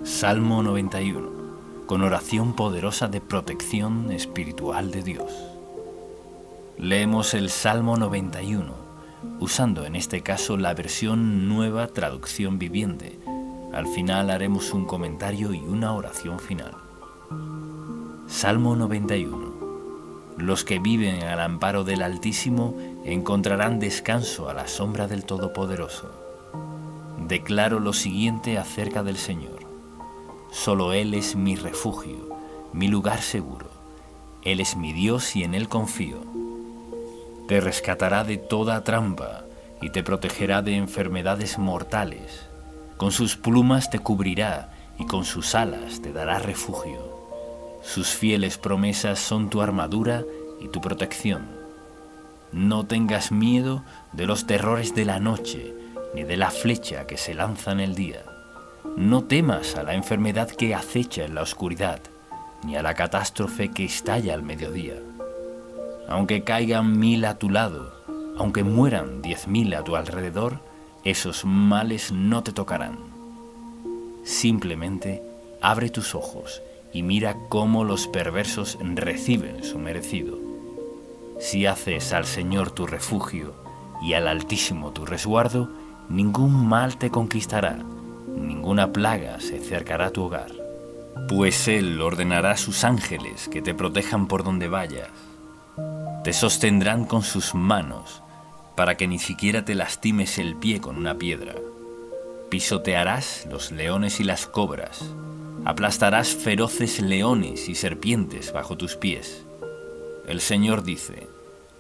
Salmo 91, con oración poderosa de protección espiritual de Dios. Leemos el Salmo 91, usando en este caso la versión Nueva Traducción Viviente. Al final haremos un comentario y una oración final. Salmo 91. Los que viven al amparo del Altísimo encontrarán descanso a la sombra del Todopoderoso. Declaro lo siguiente acerca del Señor. Solo Él es mi refugio, mi lugar seguro. Él es mi Dios y en Él confío. Te rescatará de toda trampa y te protegerá de enfermedades mortales. Con sus plumas te cubrirá y con sus alas te dará refugio. Sus fieles promesas son tu armadura y tu protección. No tengas miedo de los terrores de la noche, ni de la flecha que se lanza en el día. No temas a la enfermedad que acecha en la oscuridad, ni a la catástrofe que estalla al mediodía. Aunque caigan 1000 a tu lado, aunque mueran 10.000 a tu alrededor, esos males no te tocarán. Simplemente abre tus ojos y mira cómo los perversos reciben su merecido. Si haces al Señor tu refugio y al Altísimo tu resguardo, ningún mal te conquistará, ninguna plaga se acercará a tu hogar. Pues Él ordenará a sus ángeles que te protejan por donde vayas. Te sostendrán con sus manos, para que ni siquiera te lastimes el pie con una piedra. Pisotearás los leones y las cobras, aplastarás feroces leones y serpientes bajo tus pies. El Señor dice: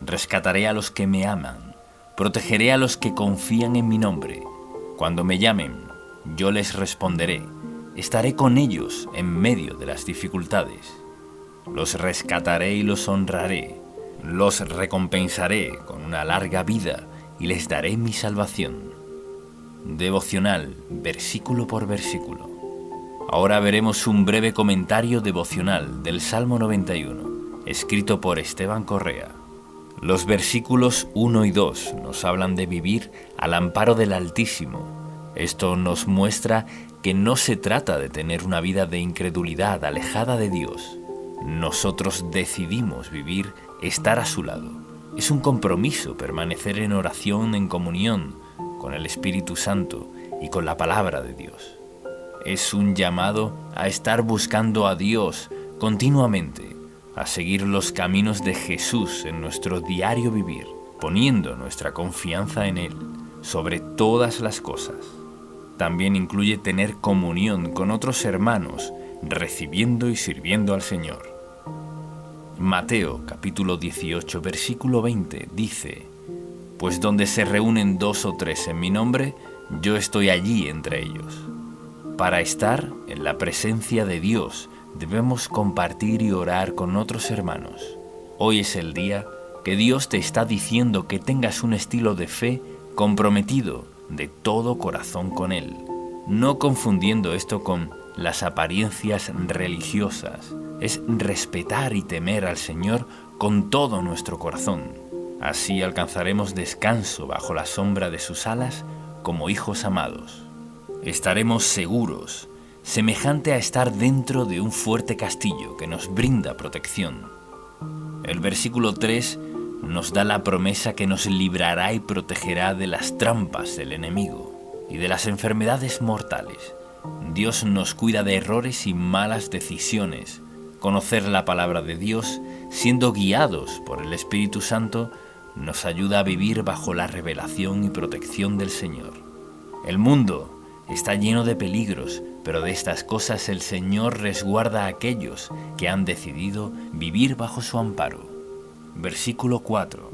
rescataré a los que me aman, protegeré a los que confían en mi nombre. Cuando me llamen, yo les responderé, estaré con ellos en medio de las dificultades. Los rescataré y los honraré, los recompensaré con una larga vida y les daré mi salvación. Devocional, versículo por versículo. Ahora veremos un breve comentario devocional del Salmo 91, escrito por Esteban Correa. Los versículos 1 y 2 nos hablan de vivir al amparo del Altísimo. Esto nos muestra que no se trata de tener una vida de incredulidad alejada de Dios. Nosotros decidimos vivir, estar a su lado. Es un compromiso permanecer en oración, en comunión con el Espíritu Santo y con la palabra de Dios. Es un llamado a estar buscando a Dios continuamente, a seguir los caminos de Jesús en nuestro diario vivir, poniendo nuestra confianza en Él sobre todas las cosas. También incluye tener comunión con otros hermanos, recibiendo y sirviendo al Señor. Mateo capítulo 18 versículo 20 dice: pues donde se reúnen 2 o 3 en mi nombre, yo estoy allí entre ellos. Para estar en la presencia de Dios debemos compartir y orar con otros hermanos. Hoy es el día que Dios te está diciendo que tengas un estilo de fe comprometido de todo corazón con Él, no confundiendo esto con las apariencias religiosas. Es respetar y temer al Señor con todo nuestro corazón. Así alcanzaremos descanso bajo la sombra de sus alas como hijos amados. Estaremos seguros, semejante a estar dentro de un fuerte castillo que nos brinda protección. El versículo 3 nos da la promesa que nos librará y protegerá de las trampas del enemigo y de las enfermedades mortales. Dios nos cuida de errores y malas decisiones. Conocer la palabra de Dios, siendo guiados por el Espíritu Santo, nos ayuda a vivir bajo la revelación y protección del Señor. El mundo está lleno de peligros, pero de estas cosas el Señor resguarda a aquellos que han decidido vivir bajo su amparo. Versículo 4.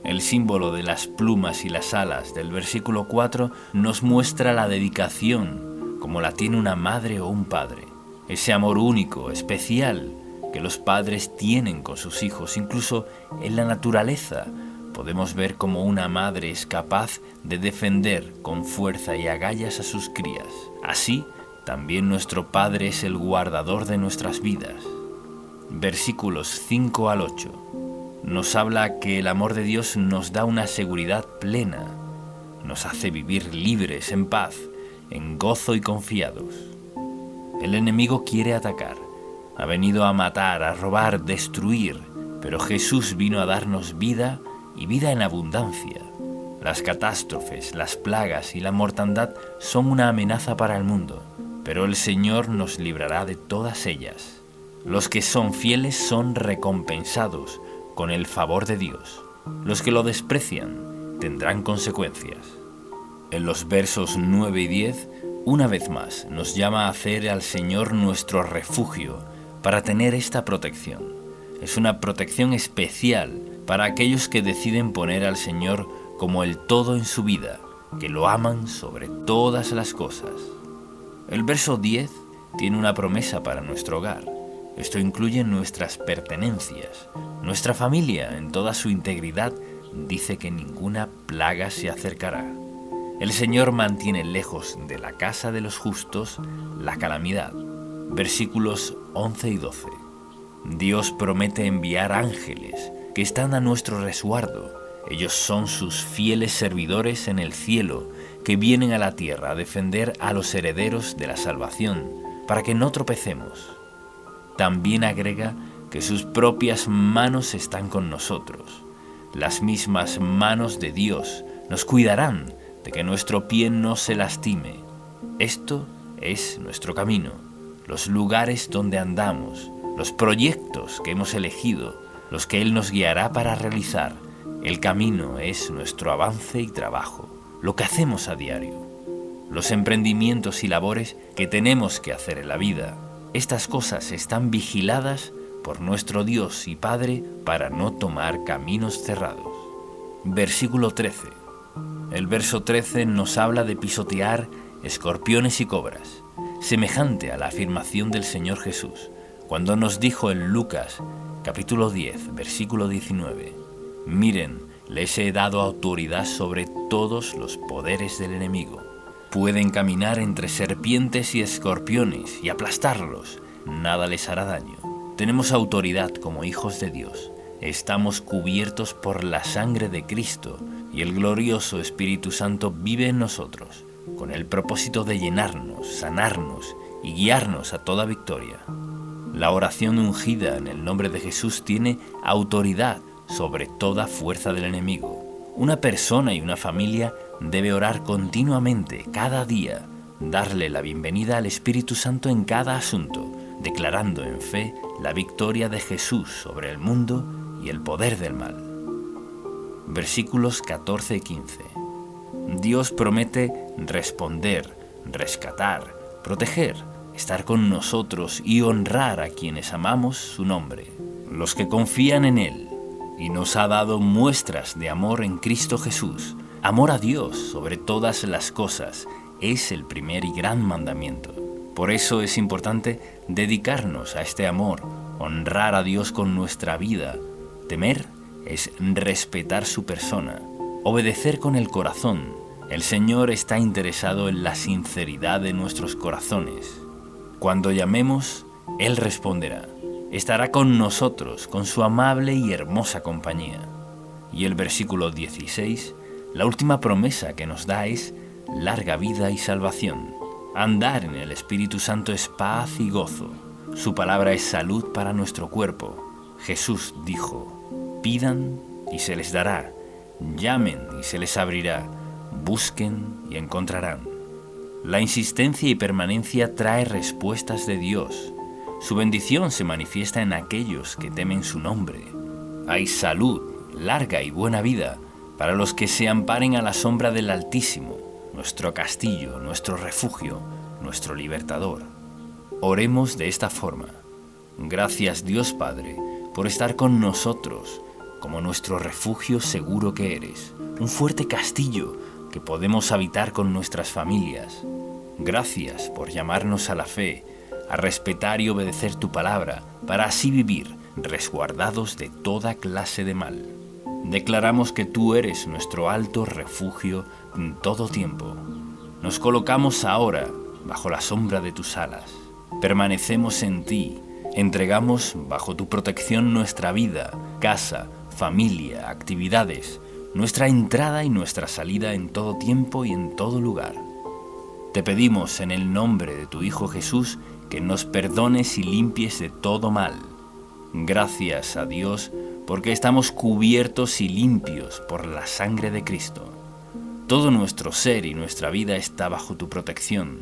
El símbolo de las plumas y las alas del versículo 4 nos muestra la dedicación, como la tiene una madre o un padre. Ese amor único, especial, que los padres tienen con sus hijos. Incluso en la naturaleza podemos ver cómo una madre es capaz de defender con fuerza y agallas a sus crías. Así, también nuestro Padre es el guardador de nuestras vidas. Versículos 5 al 8. Nos habla que el amor de Dios nos da una seguridad plena, nos hace vivir libres, en paz, en gozo y confiados. El enemigo quiere atacar. Ha venido a matar, a robar, destruir, pero Jesús vino a darnos vida y vida en abundancia. Las catástrofes, las plagas y la mortandad son una amenaza para el mundo, pero el Señor nos librará de todas ellas. Los que son fieles son recompensados con el favor de Dios. Los que lo desprecian tendrán consecuencias. En los versos 9 y 10, una vez más, nos llama a hacer al Señor nuestro refugio para tener esta protección. Es una protección especial para aquellos que deciden poner al Señor como el todo en su vida, que lo aman sobre todas las cosas. El verso 10 tiene una promesa para nuestro hogar. Esto incluye nuestras pertenencias. Nuestra familia, en toda su integridad, dice que ninguna plaga se acercará. El Señor mantiene lejos de la casa de los justos la calamidad. Versículos 11 y 12. Dios promete enviar ángeles que están a nuestro resguardo. Ellos son sus fieles servidores en el cielo, que vienen a la tierra a defender a los herederos de la salvación, para que no tropecemos. También agrega que sus propias manos están con nosotros. Las mismas manos de Dios nos cuidarán de que nuestro pie no se lastime. Esto es nuestro camino, los lugares donde andamos, los proyectos que hemos elegido, los que Él nos guiará para realizar. El camino es nuestro avance y trabajo, lo que hacemos a diario, los emprendimientos y labores que tenemos que hacer en la vida. Estas cosas están vigiladas por nuestro Dios y Padre para no tomar caminos cerrados. Versículo 13. El verso 13 nos habla de pisotear escorpiones y cobras, semejante a la afirmación del Señor Jesús, cuando nos dijo en Lucas, capítulo 10, versículo 19, «Miren, les he dado autoridad sobre todos los poderes del enemigo. Pueden caminar entre serpientes y escorpiones y aplastarlos. Nada les hará daño». Tenemos autoridad como hijos de Dios. Estamos cubiertos por la sangre de Cristo y el glorioso Espíritu Santo vive en nosotros, con el propósito de llenarnos, sanarnos y guiarnos a toda victoria. La oración ungida en el nombre de Jesús tiene autoridad sobre toda fuerza del enemigo. Una persona y una familia debe orar continuamente, cada día, darle la bienvenida al Espíritu Santo en cada asunto, declarando en fe la victoria de Jesús sobre el mundo y el poder del mal. Versículos 14 y 15. Dios promete responder, rescatar, proteger, estar con nosotros y honrar a quienes amamos su nombre, los que confían en Él, y nos ha dado muestras de amor en Cristo Jesús. Amor a Dios sobre todas las cosas es el primer y gran mandamiento. Por eso es importante dedicarnos a este amor, honrar a Dios con nuestra vida. Temer es respetar su persona, obedecer con el corazón. El Señor está interesado en la sinceridad de nuestros corazones. Cuando llamemos, Él responderá. Estará con nosotros, con su amable y hermosa compañía. Y el versículo 16, la última promesa que nos da es larga vida y salvación. Andar en el Espíritu Santo es paz y gozo. Su palabra es salud para nuestro cuerpo. Jesús dijo, pidan y se les dará, llamen y se les abrirá, busquen y encontrarán. La insistencia y permanencia trae respuestas de Dios. Su bendición se manifiesta en aquellos que temen su nombre. Hay salud, larga y buena vida para los que se amparen a la sombra del Altísimo, nuestro castillo, nuestro refugio, nuestro libertador. Oremos de esta forma. Gracias, Dios Padre, por estar con nosotros, como nuestro refugio seguro que eres, un fuerte castillo que podemos habitar con nuestras familias. Gracias por llamarnos a la fe, a respetar y obedecer tu palabra, para así vivir resguardados de toda clase de mal. Declaramos que tú eres nuestro alto refugio en todo tiempo. Nos colocamos ahora bajo la sombra de tus alas. Permanecemos en ti. Entregamos bajo tu protección nuestra vida, casa, familia, actividades, nuestra entrada y nuestra salida en todo tiempo y en todo lugar. Te pedimos en el nombre de tu Hijo Jesús que nos perdones y limpies de todo mal. Gracias a Dios porque estamos cubiertos y limpios por la sangre de Cristo. Todo nuestro ser y nuestra vida está bajo tu protección.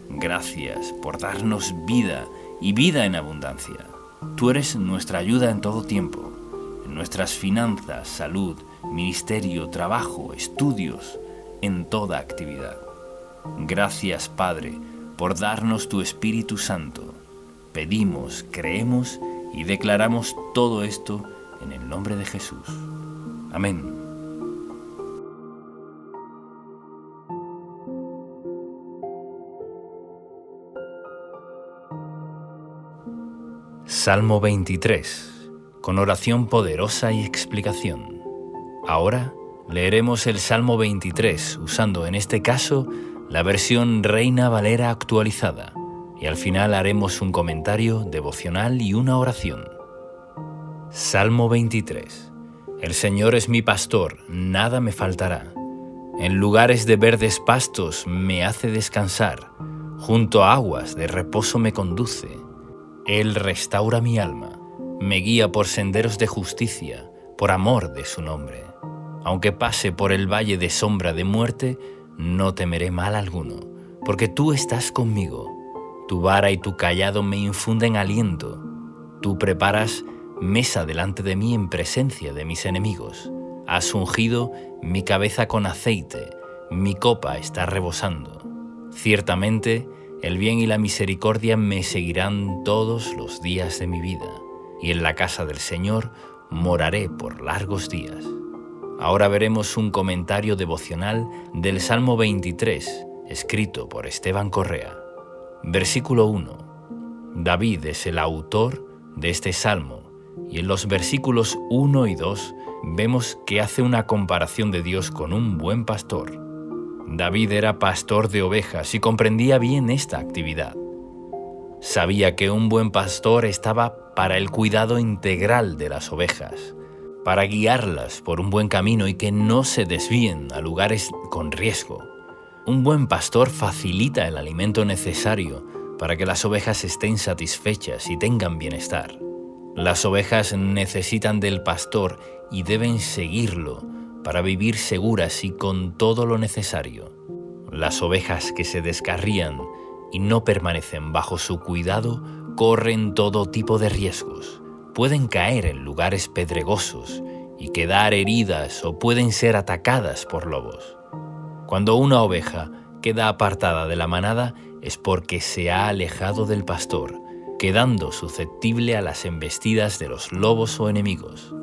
Gracias por darnos vida y vida en abundancia. Tú eres nuestra ayuda en todo tiempo, en nuestras finanzas, salud, ministerio, trabajo, estudios, en toda actividad. Gracias, Padre, por darnos tu Espíritu Santo. Pedimos, creemos y declaramos todo esto en el nombre de Jesús. Amén. Salmo 23, con oración poderosa y explicación. Ahora leeremos el Salmo 23 usando en este caso la versión Reina Valera actualizada y al final haremos un comentario devocional y una oración. Salmo 23. El Señor es mi pastor, nada me faltará. En lugares de verdes pastos me hace descansar, junto a aguas de reposo me conduce. Él restaura mi alma, me guía por senderos de justicia, por amor de su nombre. Aunque pase por el valle de sombra de muerte, no temeré mal alguno, porque tú estás conmigo. Tu vara y tu cayado me infunden aliento. Tú preparas mesa delante de mí en presencia de mis enemigos. Has ungido mi cabeza con aceite, mi copa está rebosando. Ciertamente, el bien y la misericordia me seguirán todos los días de mi vida, y en la casa del Señor moraré por largos días. Ahora veremos un comentario devocional del Salmo 23, escrito por Esteban Correa. Versículo 1. David es el autor de este salmo, y en los versículos 1 y 2 vemos que hace una comparación de Dios con un buen pastor. David era pastor de ovejas y comprendía bien esta actividad. Sabía que un buen pastor estaba para el cuidado integral de las ovejas, para guiarlas por un buen camino y que no se desvíen a lugares con riesgo. Un buen pastor facilita el alimento necesario para que las ovejas estén satisfechas y tengan bienestar. Las ovejas necesitan del pastor y deben seguirlo para vivir seguras y con todo lo necesario. Las ovejas que se descarrían y no permanecen bajo su cuidado corren todo tipo de riesgos. Pueden caer en lugares pedregosos y quedar heridas o pueden ser atacadas por lobos. Cuando una oveja queda apartada de la manada es porque se ha alejado del pastor, quedando susceptible a las embestidas de los lobos o enemigos.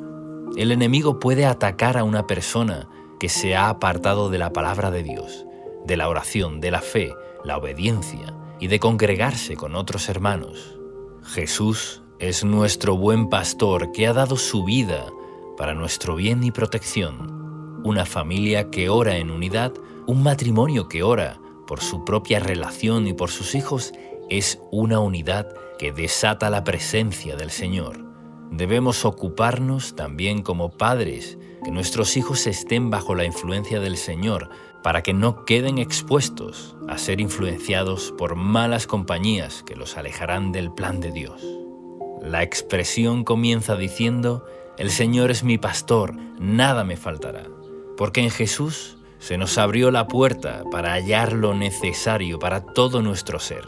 El enemigo puede atacar a una persona que se ha apartado de la palabra de Dios, de la oración, de la fe, la obediencia y de congregarse con otros hermanos. Jesús es nuestro buen pastor que ha dado su vida para nuestro bien y protección. Una familia que ora en unidad, un matrimonio que ora por su propia relación y por sus hijos, es una unidad que desata la presencia del Señor. Debemos ocuparnos también como padres, que nuestros hijos estén bajo la influencia del Señor, para que no queden expuestos a ser influenciados por malas compañías que los alejarán del plan de Dios. La expresión comienza diciendo: el Señor es mi pastor, nada me faltará, porque en Jesús se nos abrió la puerta para hallar lo necesario para todo nuestro ser.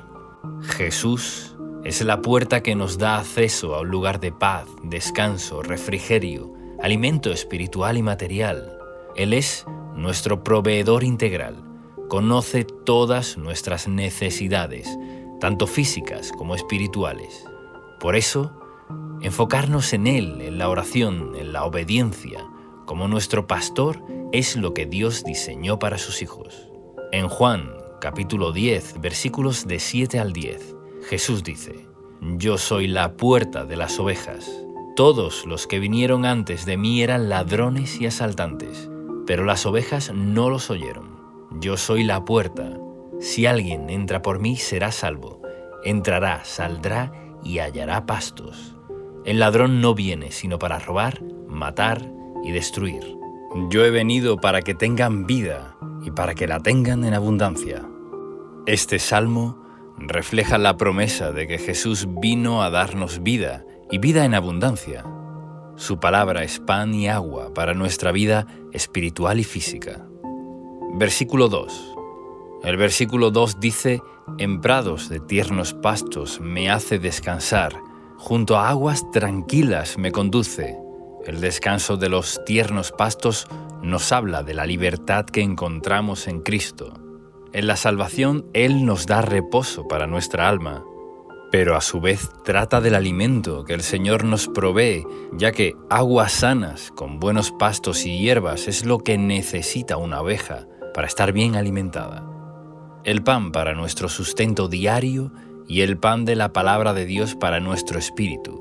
Jesús es la puerta que nos da acceso a un lugar de paz, descanso, refrigerio, alimento espiritual y material. Él es nuestro proveedor integral. Conoce todas nuestras necesidades, tanto físicas como espirituales. Por eso, enfocarnos en Él, en la oración, en la obediencia, como nuestro pastor, es lo que Dios diseñó para sus hijos. En Juan, capítulo 10, versículos de 7 al 10, Jesús dice: Yo soy la puerta de las ovejas. Todos los que vinieron antes de mí eran ladrones y asaltantes, pero las ovejas no los oyeron. Yo soy la puerta. Si alguien entra por mí, será salvo. Entrará, saldrá y hallará pastos. El ladrón no viene sino para robar, matar y destruir. Yo he venido para que tengan vida y para que la tengan en abundancia. Este salmo refleja la promesa de que Jesús vino a darnos vida y vida en abundancia. Su palabra es pan y agua para nuestra vida espiritual y física. Versículo 2. El versículo 2 dice: «En prados de tiernos pastos me hace descansar, junto a aguas tranquilas me conduce». El descanso de los tiernos pastos nos habla de la libertad que encontramos en Cristo. En la salvación Él nos da reposo para nuestra alma, pero a su vez trata del alimento que el Señor nos provee, ya que aguas sanas con buenos pastos y hierbas es lo que necesita una oveja para estar bien alimentada. El pan para nuestro sustento diario y el pan de la palabra de Dios para nuestro espíritu.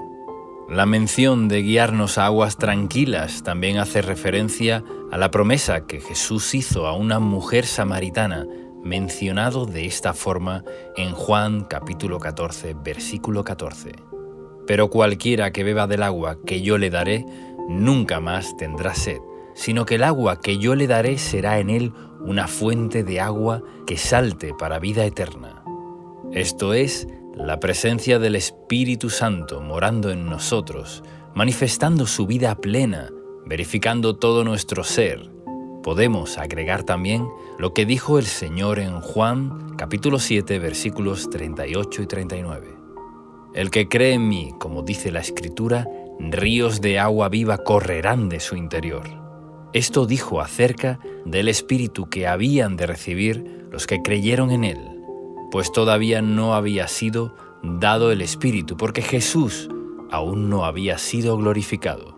La mención de guiarnos a aguas tranquilas también hace referencia a la promesa que Jesús hizo a una mujer samaritana, mencionado de esta forma en Juan capítulo 14, versículo 14. «Pero cualquiera que beba del agua que yo le daré, nunca más tendrá sed, sino que el agua que yo le daré será en él una fuente de agua que salte para vida eterna». Esto es, la presencia del Espíritu Santo morando en nosotros, manifestando su vida plena, verificando todo nuestro ser. Podemos agregar también lo que dijo el Señor en Juan capítulo 7, versículos 38 y 39. «El que cree en mí, como dice la Escritura, ríos de agua viva correrán de su interior». Esto dijo acerca del Espíritu que habían de recibir los que creyeron en Él, pues todavía no había sido dado el Espíritu, porque Jesús aún no había sido glorificado.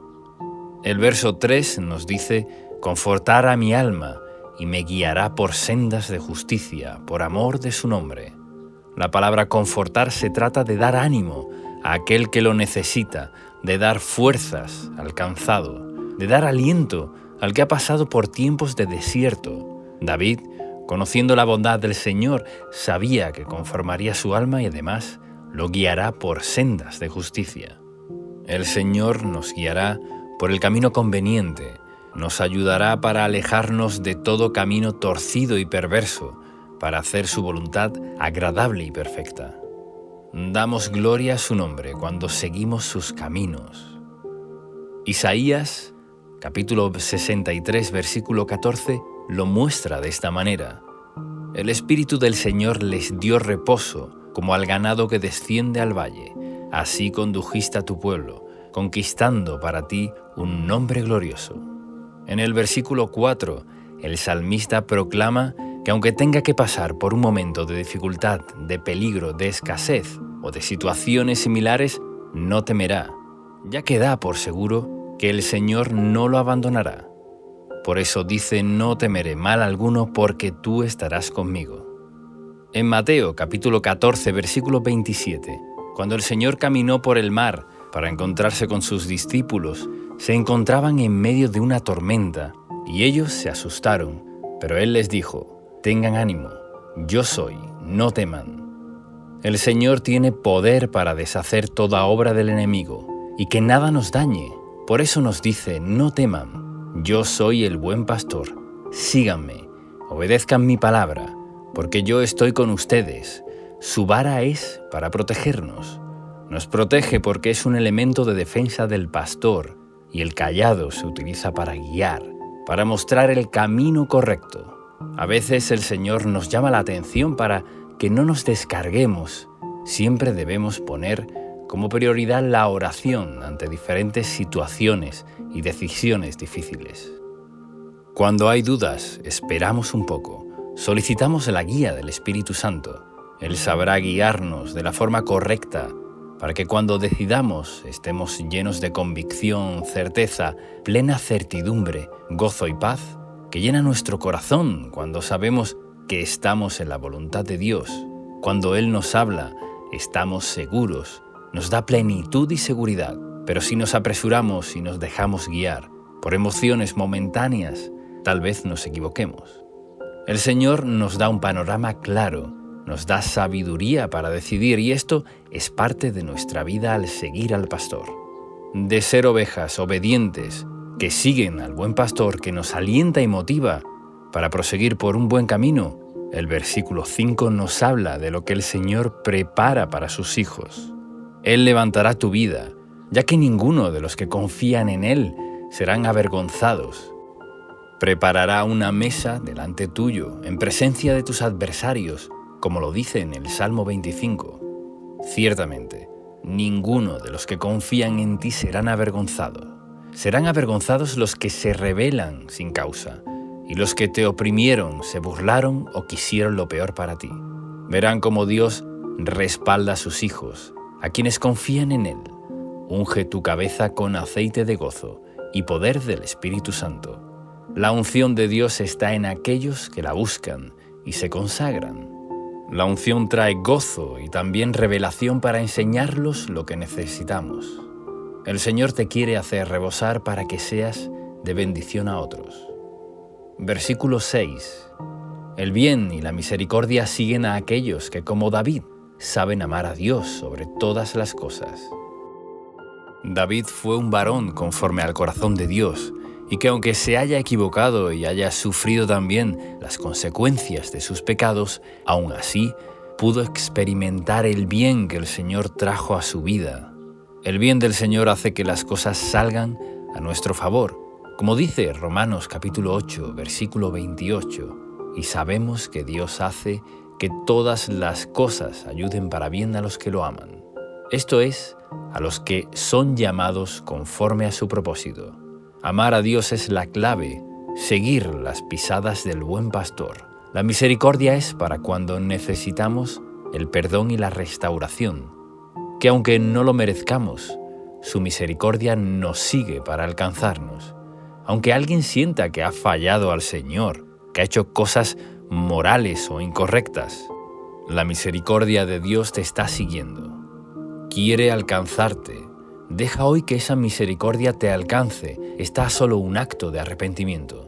El verso 3 nos dice: «Confortará mi alma y me guiará por sendas de justicia, por amor de su nombre». La palabra confortar se trata de dar ánimo a aquel que lo necesita, de dar fuerzas al cansado, de dar aliento al que ha pasado por tiempos de desierto. David, conociendo la bondad del Señor, sabía que conformaría su alma y además lo guiará por sendas de justicia. El Señor nos guiará por el camino conveniente, nos ayudará para alejarnos de todo camino torcido y perverso, para hacer su voluntad agradable y perfecta. Damos gloria a su nombre cuando seguimos sus caminos. Isaías, capítulo 63, versículo 14, lo muestra de esta manera: «El Espíritu del Señor les dio reposo, como al ganado que desciende al valle. Así condujiste a tu pueblo, conquistando para ti un nombre glorioso». En el versículo 4, el salmista proclama que aunque tenga que pasar por un momento de dificultad, de peligro, de escasez o de situaciones similares, no temerá, ya que da por seguro que el Señor no lo abandonará. Por eso dice: «No temeré mal alguno, porque tú estarás conmigo». En Mateo capítulo 14, versículo 27, cuando el Señor caminó por el mar para encontrarse con sus discípulos, se encontraban en medio de una tormenta y ellos se asustaron, pero Él les dijo: «Tengan ánimo, yo soy, no teman». El Señor tiene poder para deshacer toda obra del enemigo y que nada nos dañe. Por eso nos dice: «No teman, yo soy el buen pastor, síganme, obedezcan mi palabra, porque yo estoy con ustedes». Su vara es para protegernos. Nos protege porque es un elemento de defensa del pastor, y el cayado se utiliza para guiar, para mostrar el camino correcto. A veces el Señor nos llama la atención para que no nos descarguemos. Siempre debemos poner como prioridad la oración ante diferentes situaciones y decisiones difíciles. Cuando hay dudas, esperamos un poco, solicitamos la guía del Espíritu Santo. Él sabrá guiarnos de la forma correcta para que cuando decidamos estemos llenos de convicción, certeza, plena certidumbre, gozo y paz, que llena nuestro corazón cuando sabemos que estamos en la voluntad de Dios. Cuando Él nos habla, estamos seguros, nos da plenitud y seguridad. Pero si nos apresuramos y nos dejamos guiar por emociones momentáneas, tal vez nos equivoquemos. El Señor nos da un panorama claro, nos da sabiduría para decidir, y esto es parte de nuestra vida al seguir al pastor. De ser ovejas obedientes que siguen al buen pastor que nos alienta y motiva para proseguir por un buen camino, El versículo 5 nos habla de lo que el Señor prepara para sus hijos. Él levantará tu vida, ya que ninguno de los que confían en Él serán avergonzados. Preparará una mesa delante tuyo, en presencia de tus adversarios, como lo dice en el Salmo 25. Ciertamente, ninguno de los que confían en ti serán avergonzados. Serán avergonzados los que se rebelan sin causa, y los que te oprimieron, se burlaron o quisieron lo peor para ti. Verán cómo Dios respalda a sus hijos, a quienes confían en Él. Unge tu cabeza con aceite de gozo y poder del Espíritu Santo. La unción de Dios está en aquellos que la buscan y se consagran. La unción trae gozo y también revelación para enseñarlos lo que necesitamos. El Señor te quiere hacer rebosar para que seas de bendición a otros. Versículo 6. El bien y la misericordia siguen a aquellos que, como David, saben amar a Dios sobre todas las cosas. David fue un varón conforme al corazón de Dios, y que aunque se haya equivocado y haya sufrido también las consecuencias de sus pecados, aún así pudo experimentar el bien que el Señor trajo a su vida. El bien del Señor hace que las cosas salgan a nuestro favor, como dice Romanos capítulo 8, versículo 28, y sabemos que Dios hace que todas las cosas ayuden para bien a los que lo aman. Esto es, a los que son llamados conforme a su propósito. Amar a Dios es la clave, seguir las pisadas del buen pastor. La misericordia es para cuando necesitamos el perdón y la restauración, que aunque no lo merezcamos, su misericordia nos sigue para alcanzarnos. Aunque alguien sienta que ha fallado al Señor, que ha hecho cosas morales o incorrectas, la misericordia de Dios te está siguiendo. Quiere alcanzarte. Deja hoy que esa misericordia te alcance. Está solo un acto de arrepentimiento.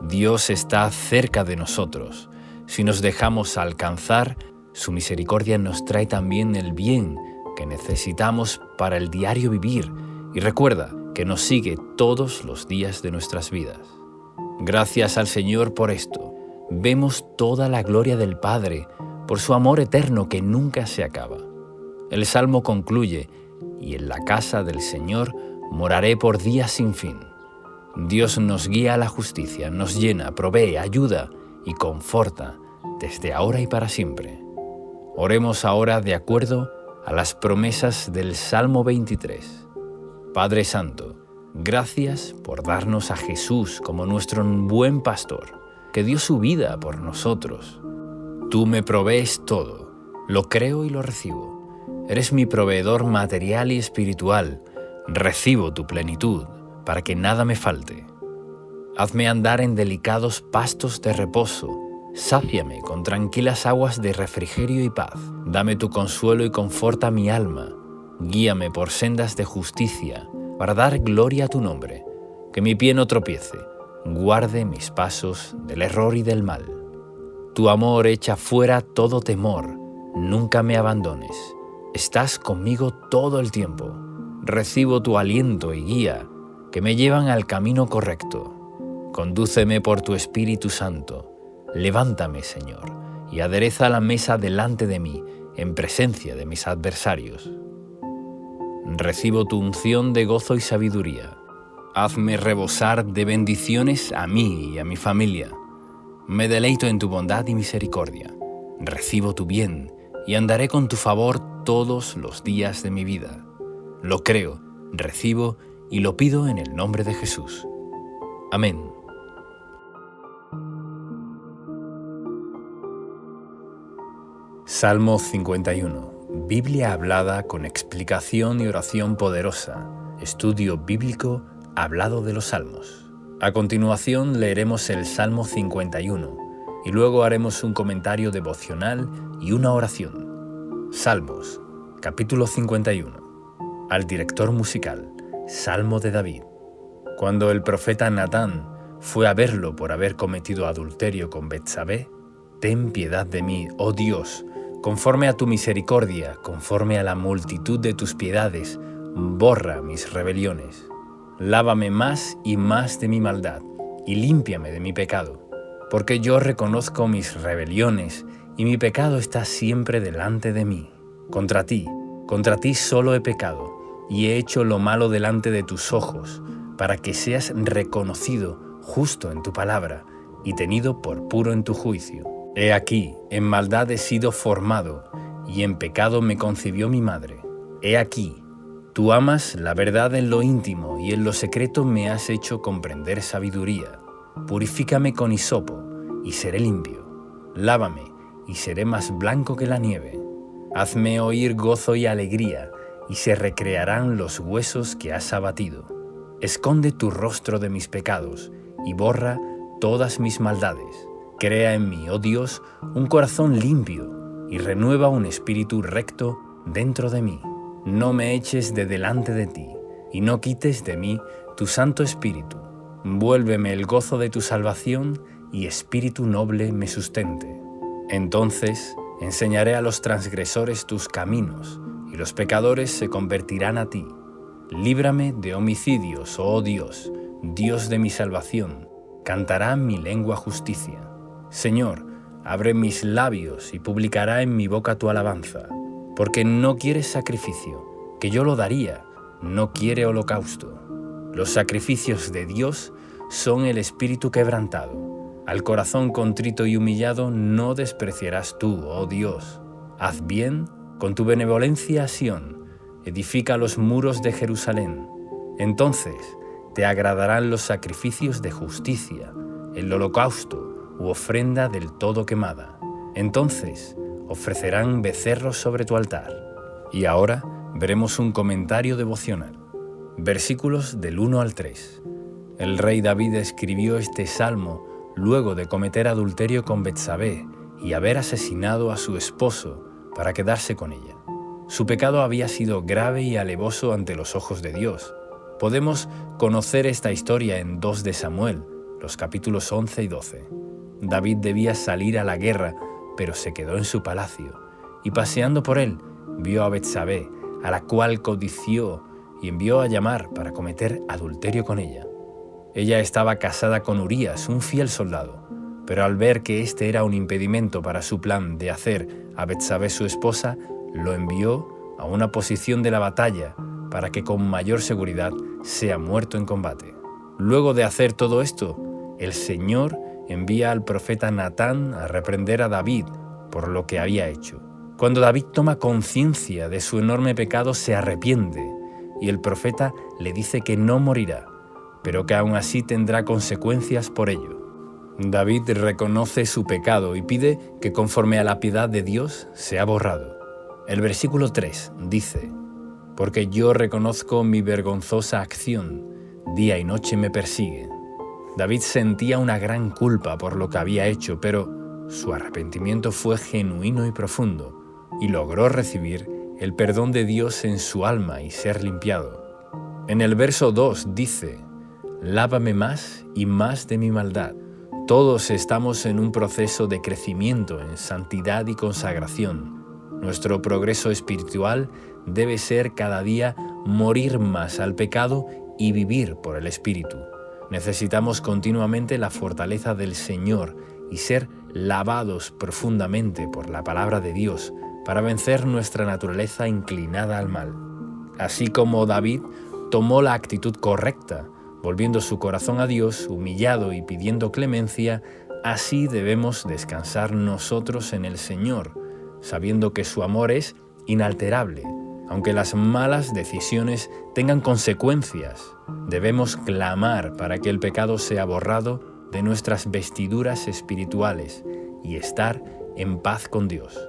Dios está cerca de nosotros. Si nos dejamos alcanzar, su misericordia nos trae también el bien que necesitamos para el diario vivir. Y recuerda que nos sigue todos los días de nuestras vidas. Gracias al Señor por esto. Vemos toda la gloria del Padre por su amor eterno que nunca se acaba. El Salmo concluye: y en la casa del Señor moraré por días sin fin. Dios nos guía a la justicia, nos llena, provee, ayuda y conforta desde ahora y para siempre. Oremos ahora de acuerdo a las promesas del Salmo 23. Padre Santo, gracias por darnos a Jesús como nuestro buen pastor, que dio su vida por nosotros. Tú me provees todo, lo creo y lo recibo. Eres mi proveedor material y espiritual. Recibo tu plenitud para que nada me falte. Hazme andar en delicados pastos de reposo. Sáciame con tranquilas aguas de refrigerio y paz. Dame tu consuelo y conforta mi alma. Guíame por sendas de justicia para dar gloria a tu nombre. Que mi pie no tropiece. Guarde mis pasos del error y del mal. Tu amor echa fuera todo temor. Nunca me abandones. Estás conmigo todo el tiempo. Recibo tu aliento y guía, que me llevan al camino correcto. Condúceme por tu Espíritu Santo. Levántame, Señor, y adereza la mesa delante de mí, en presencia de mis adversarios. Recibo tu unción de gozo y sabiduría. Hazme rebosar de bendiciones a mí y a mi familia. Me deleito en tu bondad y misericordia. Recibo tu bien y andaré con tu favor todos los días de mi vida. Lo creo, recibo y lo pido en el nombre de Jesús. Amén. Salmo 51. Biblia hablada con explicación y oración poderosa. Estudio bíblico hablado de los Salmos. A continuación leeremos el Salmo 51 y luego haremos un comentario devocional y una oración. Salmos, capítulo 51. Al director musical, Salmo de David. Cuando el profeta Natán fue a verlo por haber cometido adulterio con Betsabé, ten piedad de mí, oh Dios, conforme a tu misericordia, conforme a la multitud de tus piedades, borra mis rebeliones. Lávame más y más de mi maldad, y límpiame de mi pecado, porque yo reconozco mis rebeliones y mi pecado está siempre delante de mí. Contra ti solo he pecado y he hecho lo malo delante de tus ojos, para que seas reconocido justo en tu palabra y tenido por puro en tu juicio. He aquí, en maldad he sido formado, y en pecado me concibió mi madre. He aquí, tú amas la verdad en lo íntimo, y en lo secreto me has hecho comprender sabiduría. Purifícame con hisopo, y seré limpio. Lávame, y seré más blanco que la nieve. Hazme oír gozo y alegría, y se recrearán los huesos que has abatido. Esconde tu rostro de mis pecados, y borra todas mis maldades. Crea en mí, oh Dios, un corazón limpio, y renueva un espíritu recto dentro de mí. No me eches de delante de ti, y no quites de mí tu Santo Espíritu. Vuélveme el gozo de tu salvación, y espíritu noble me sustente. Entonces enseñaré a los transgresores tus caminos, y los pecadores se convertirán a ti. Líbrame de homicidios, oh Dios, Dios de mi salvación. Cantará mi lengua justicia. Señor, abre mis labios y publicará en mi boca tu alabanza. Porque no quieres sacrificio, que yo lo daría, no quiere holocausto. Los sacrificios de Dios son el espíritu quebrantado. Al corazón contrito y humillado no despreciarás tú, oh Dios. Haz bien con tu benevolencia a Sión, edifica los muros de Jerusalén. Entonces te agradarán los sacrificios de justicia, el holocausto u ofrenda del todo quemada. Entonces ofrecerán becerros sobre tu altar. Y ahora veremos un comentario devocional. Versículos del 1 al 3. El rey David escribió este salmo luego de cometer adulterio con Betsabé y haber asesinado a su esposo para quedarse con ella. Su pecado había sido grave y alevoso ante los ojos de Dios. Podemos conocer esta historia en 2 de Samuel, los capítulos 11 y 12. David debía salir a la guerra, pero se quedó en su palacio, y paseando por él, vio a Betsabé, a la cual codició y envió a llamar para cometer adulterio con ella. Ella estaba casada con Urías, un fiel soldado, pero al ver que este era un impedimento para su plan de hacer a Betsabé su esposa, lo envió a una posición de la batalla para que con mayor seguridad sea muerto en combate. Luego de hacer todo esto, el Señor envía al profeta Natán a reprender a David por lo que había hecho. Cuando David toma conciencia de su enorme pecado, se arrepiente y el profeta le dice que no morirá, pero que aún así tendrá consecuencias por ello. David reconoce su pecado y pide que conforme a la piedad de Dios sea borrado. El versículo 3 dice: «Porque yo reconozco mi vergonzosa acción, día y noche me persigue». David sentía una gran culpa por lo que había hecho, pero su arrepentimiento fue genuino y profundo, y logró recibir el perdón de Dios en su alma y ser limpiado. En el verso 2 dice: «Lávame más y más de mi maldad». Todos estamos en un proceso de crecimiento en santidad y consagración. Nuestro progreso espiritual debe ser cada día morir más al pecado y vivir por el Espíritu. Necesitamos continuamente la fortaleza del Señor y ser lavados profundamente por la palabra de Dios para vencer nuestra naturaleza inclinada al mal. Así como David tomó la actitud correcta, volviendo su corazón a Dios, humillado y pidiendo clemencia, así debemos descansar nosotros en el Señor, sabiendo que su amor es inalterable. Aunque las malas decisiones tengan consecuencias, debemos clamar para que el pecado sea borrado de nuestras vestiduras espirituales y estar en paz con Dios.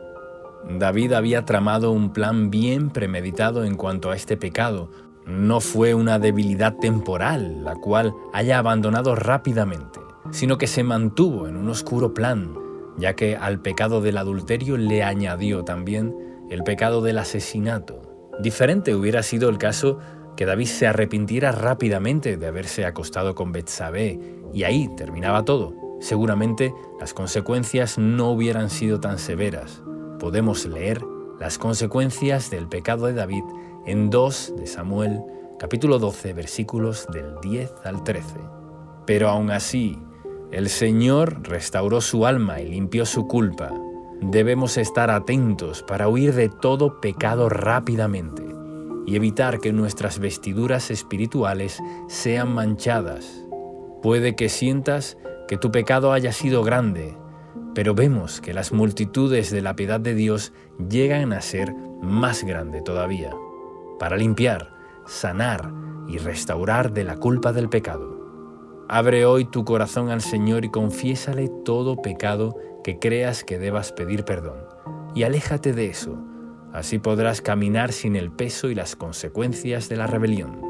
David había tramado un plan bien premeditado en cuanto a este pecado. No fue una debilidad temporal, la cual haya abandonado rápidamente, sino que se mantuvo en un oscuro plan, ya que al pecado del adulterio le añadió también el pecado del asesinato. Diferente hubiera sido el caso que David se arrepintiera rápidamente de haberse acostado con Betsabé, y ahí terminaba todo. Seguramente las consecuencias no hubieran sido tan severas. Podemos leer las consecuencias del pecado de David en 2 de Samuel, capítulo 12, versículos del 10 al 13. Pero aún así, El Señor restauró su alma y limpió su culpa. Debemos estar atentos para huir de todo pecado rápidamente y evitar que nuestras vestiduras espirituales sean manchadas. Puede que sientas que tu pecado haya sido grande, pero vemos que las multitudes de la piedad de Dios llegan a ser más grande todavía, para limpiar, sanar y restaurar de la culpa del pecado. Abre hoy tu corazón al Señor y confiésale todo pecado que creas que debas pedir perdón, y aléjate de eso. Así podrás caminar sin el peso y las consecuencias de la rebelión.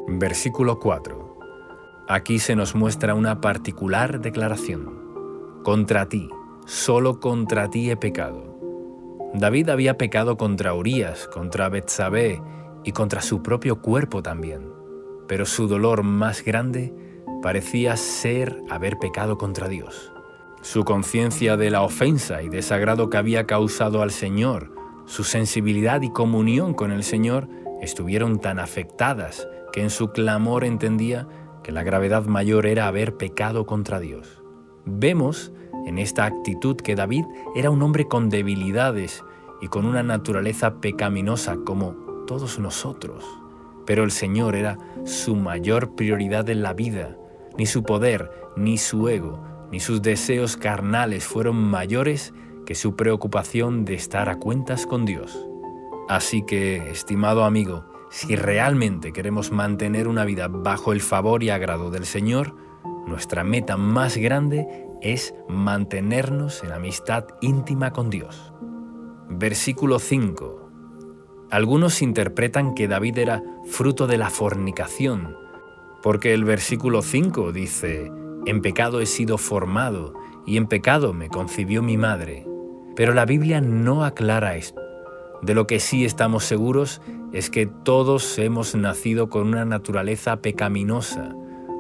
Versículo 4. Aquí se nos muestra una particular declaración. Contra ti, solo contra ti he pecado. David había pecado contra Urías, contra Betsabé y contra su propio cuerpo también. Pero su dolor más grande parecía ser haber pecado contra Dios. Su conciencia de la ofensa y desagrado que había causado al Señor, su sensibilidad y comunión con el Señor estuvieron tan afectadas que en su clamor entendía que la gravedad mayor era haber pecado contra Dios. Vemos en esta actitud que David era un hombre con debilidades y con una naturaleza pecaminosa como todos nosotros. Pero el Señor era su mayor prioridad en la vida. Ni su poder, ni su ego, ni sus deseos carnales fueron mayores que su preocupación de estar a cuentas con Dios. Así que, estimado amigo, si realmente queremos mantener una vida bajo el favor y agrado del Señor, nuestra meta más grande es mantenernos en amistad íntima con Dios. Versículo 5. Algunos interpretan que David era fruto de la fornicación, porque el versículo 5 dice: «En pecado he sido formado, y en pecado me concibió mi madre». Pero la Biblia no aclara esto. De lo que sí estamos seguros es que todos hemos nacido con una naturaleza pecaminosa,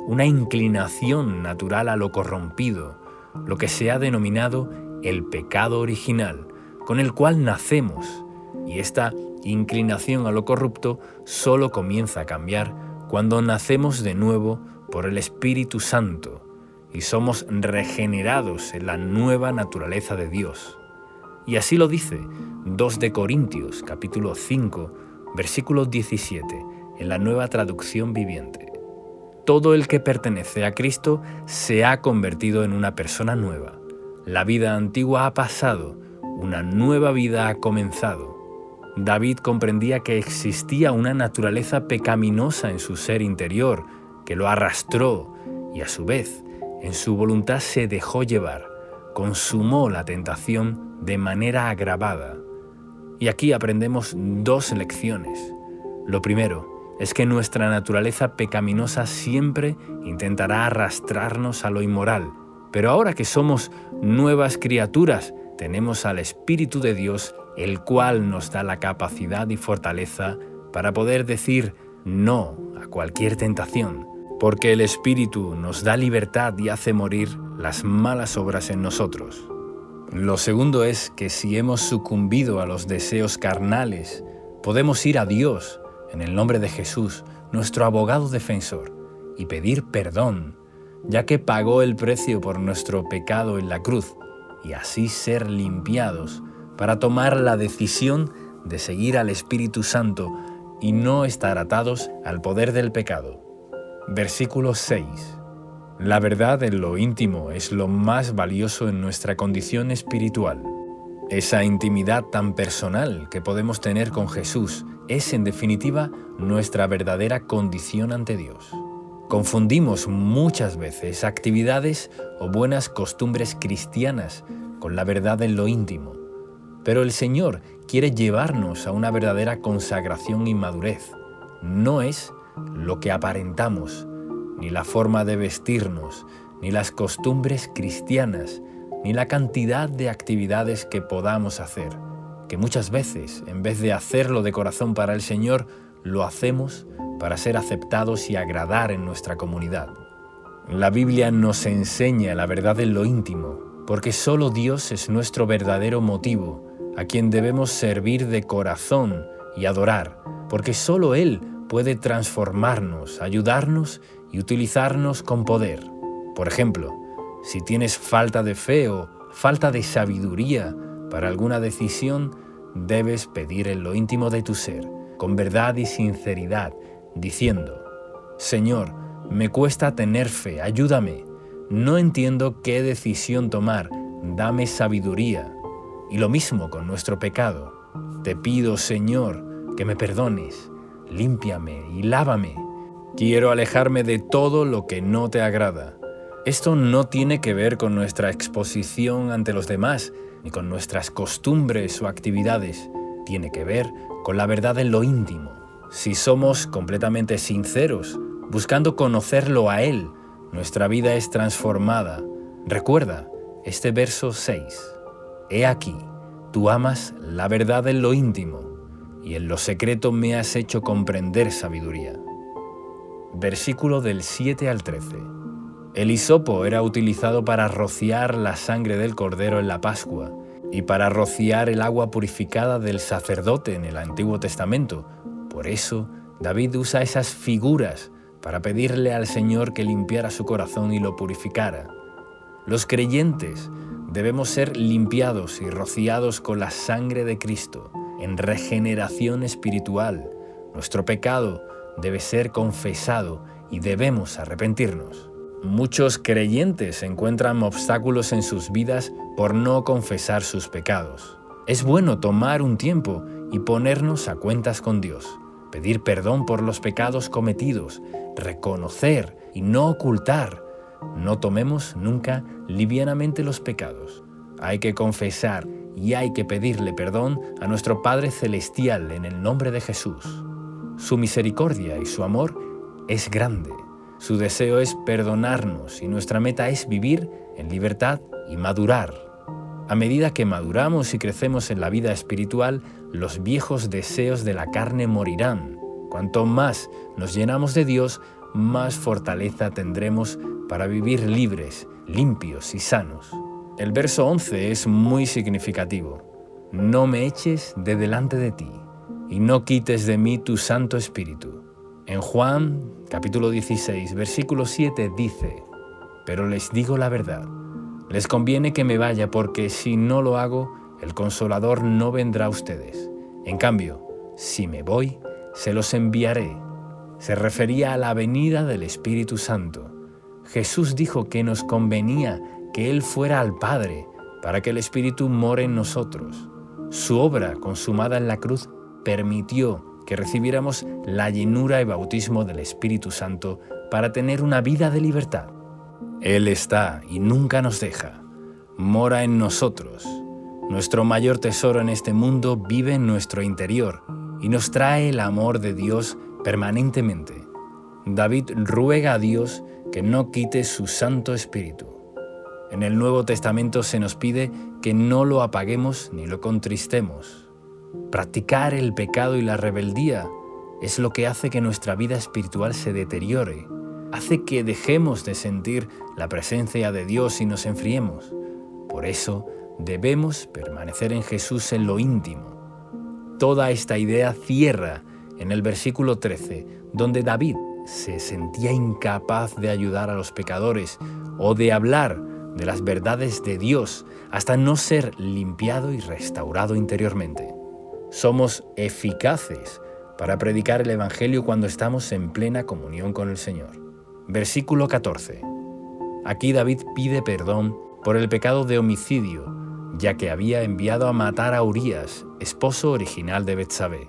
una inclinación natural a lo corrompido, lo que se ha denominado el pecado original, con el cual nacemos, y esta inclinación a lo corrupto solo comienza a cambiar cuando nacemos de nuevo por el Espíritu Santo y somos regenerados en la nueva naturaleza de Dios. Y así lo dice 2 de Corintios, capítulo 5, versículo 17, en la Nueva Traducción Viviente. Todo el que pertenece a Cristo se ha convertido en una persona nueva. La vida antigua ha pasado, una nueva vida ha comenzado. David comprendía que existía una naturaleza pecaminosa en su ser interior, que lo arrastró y a su vez, en su voluntad se dejó llevar, consumó la tentación de manera agravada. Y aquí aprendemos dos lecciones. Lo primero es que nuestra naturaleza pecaminosa siempre intentará arrastrarnos a lo inmoral, pero ahora que somos nuevas criaturas, tenemos al Espíritu de Dios, el cual nos da la capacidad y fortaleza para poder decir no a cualquier tentación, porque el Espíritu nos da libertad y hace morir las malas obras en nosotros. Lo segundo es que si hemos sucumbido a los deseos carnales, podemos ir a Dios, en el nombre de Jesús, nuestro abogado defensor, y pedir perdón, ya que pagó el precio por nuestro pecado en la cruz, y así ser limpiados para tomar la decisión de seguir al Espíritu Santo y no estar atados al poder del pecado. Versículo 6. La verdad en lo íntimo es lo más valioso en nuestra condición espiritual. Esa intimidad tan personal que podemos tener con Jesús es, en definitiva, nuestra verdadera condición ante Dios. Confundimos muchas veces actividades o buenas costumbres cristianas con la verdad en lo íntimo. Pero el Señor quiere llevarnos a una verdadera consagración y madurez. No es lo que aparentamos, ni la forma de vestirnos, ni las costumbres cristianas, ni la cantidad de actividades que podamos hacer, que muchas veces, en vez de hacerlo de corazón para el Señor, lo hacemos para ser aceptados y agradar en nuestra comunidad. La Biblia nos enseña la verdad en lo íntimo, porque solo Dios es nuestro verdadero motivo, a quien debemos servir de corazón y adorar, porque solo Él puede transformarnos, ayudarnos y utilizarnos con poder. Por ejemplo, Si tienes falta de fe o falta de sabiduría para alguna decisión, debes pedir en lo íntimo de tu ser, con verdad y sinceridad, diciendo: Señor, me cuesta tener fe, ayúdame. No entiendo qué decisión tomar, dame sabiduría. Y lo mismo con nuestro pecado. Te pido, Señor, que me perdones, límpiame y lávame. Quiero alejarme de todo lo que no te agrada. Esto no tiene que ver con nuestra exposición ante los demás, ni con nuestras costumbres o actividades. Tiene que ver con la verdad en lo íntimo. Si somos completamente sinceros, buscando conocerlo a Él, nuestra vida es transformada. Recuerda este verso 6. He aquí, tú amas la verdad en lo íntimo, y en lo secreto me has hecho comprender sabiduría. Versículo del 7 al 13. El hisopo era utilizado para rociar la sangre del cordero en la Pascua y para rociar el agua purificada del sacerdote en el Antiguo Testamento. Por eso, David usa esas figuras para pedirle al Señor que limpiara su corazón y lo purificara. Los creyentes debemos ser limpiados y rociados con la sangre de Cristo en regeneración espiritual. Nuestro pecado debe ser confesado y debemos arrepentirnos. Muchos creyentes encuentran obstáculos en sus vidas por no confesar sus pecados. Es bueno tomar un tiempo y ponernos a cuentas con Dios, pedir perdón por los pecados cometidos, reconocer y no ocultar. No tomemos nunca livianamente los pecados. Hay que confesar y hay que pedirle perdón a nuestro Padre Celestial en el nombre de Jesús. Su misericordia y su amor es grande. Su deseo es perdonarnos y nuestra meta es vivir en libertad y madurar. A medida que maduramos y crecemos en la vida espiritual, los viejos deseos de la carne morirán. Cuanto más nos llenamos de Dios, más fortaleza tendremos para vivir libres, limpios y sanos. El verso 11 es muy significativo. No me eches de delante de ti, y no quites de mí tu Santo Espíritu. En Juan, capítulo 16, versículo 7 dice: Pero les digo la verdad, les conviene que me vaya, porque si no lo hago, el Consolador no vendrá a ustedes. En cambio, si me voy, se los enviaré. Se refería a la venida del Espíritu Santo. Jesús dijo que nos convenía que Él fuera al Padre para que el Espíritu more en nosotros. Su obra consumada en la cruz permitió que recibiéramos la llenura y bautismo del Espíritu Santo para tener una vida de libertad. Él está y nunca nos deja. Mora en nosotros. Nuestro mayor tesoro en este mundo vive en nuestro interior y nos trae el amor de Dios permanentemente. David ruega a Dios que no quite su Santo Espíritu. En el Nuevo Testamento se nos pide que no lo apaguemos ni lo contristemos. Practicar el pecado y la rebeldía es lo que hace que nuestra vida espiritual se deteriore, hace que dejemos de sentir la presencia de Dios y nos enfriemos. Por eso debemos permanecer en Jesús en lo íntimo. Toda esta idea cierra en el versículo 13, donde David se sentía incapaz de ayudar a los pecadores o de hablar de las verdades de Dios hasta no ser limpiado y restaurado interiormente. Somos eficaces para predicar el Evangelio cuando estamos en plena comunión con el Señor. Versículo 14. Aquí David pide perdón por el pecado de homicidio, ya que había enviado a matar a Urías, esposo original de Betsabé.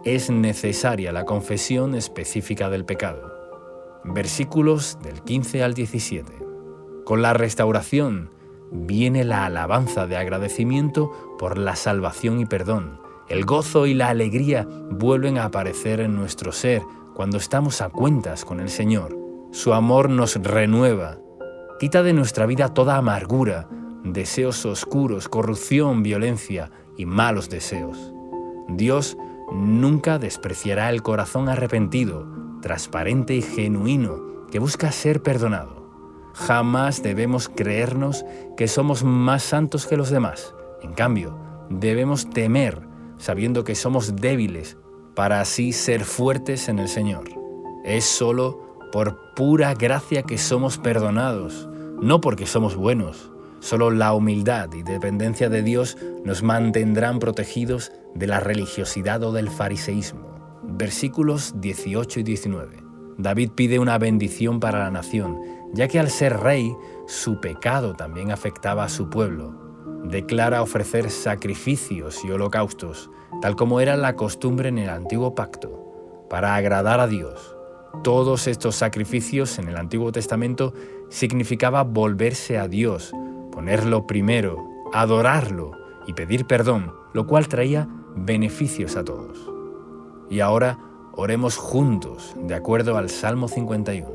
Es necesaria la confesión específica del pecado. Versículos del 15 al 17. Con la restauración viene la alabanza de agradecimiento por la salvación y perdón. El gozo y la alegría vuelven a aparecer en nuestro ser cuando estamos a cuentas con el Señor. Su amor nos renueva, quita de nuestra vida toda amargura, deseos oscuros, corrupción, violencia y malos deseos. Dios nunca despreciará el corazón arrepentido, transparente y genuino que busca ser perdonado. Jamás debemos creernos que somos más santos que los demás. En cambio, debemos temer sabiendo que somos débiles, para así ser fuertes en el Señor. Es solo por pura gracia que somos perdonados. no porque somos buenos. Solo la humildad y dependencia de Dios nos mantendrán protegidos de la religiosidad o del fariseísmo. Versículos 18 y 19. David pide una bendición para la nación, ya que al ser rey, su pecado también afectaba a su pueblo. Declara ofrecer sacrificios y holocaustos, tal como era la costumbre en el antiguo pacto, para agradar a Dios. Todos estos sacrificios en el Antiguo Testamento significaba volverse a Dios, ponerlo primero, adorarlo y pedir perdón, lo cual traía beneficios a todos. Y ahora oremos juntos, de acuerdo al Salmo 51.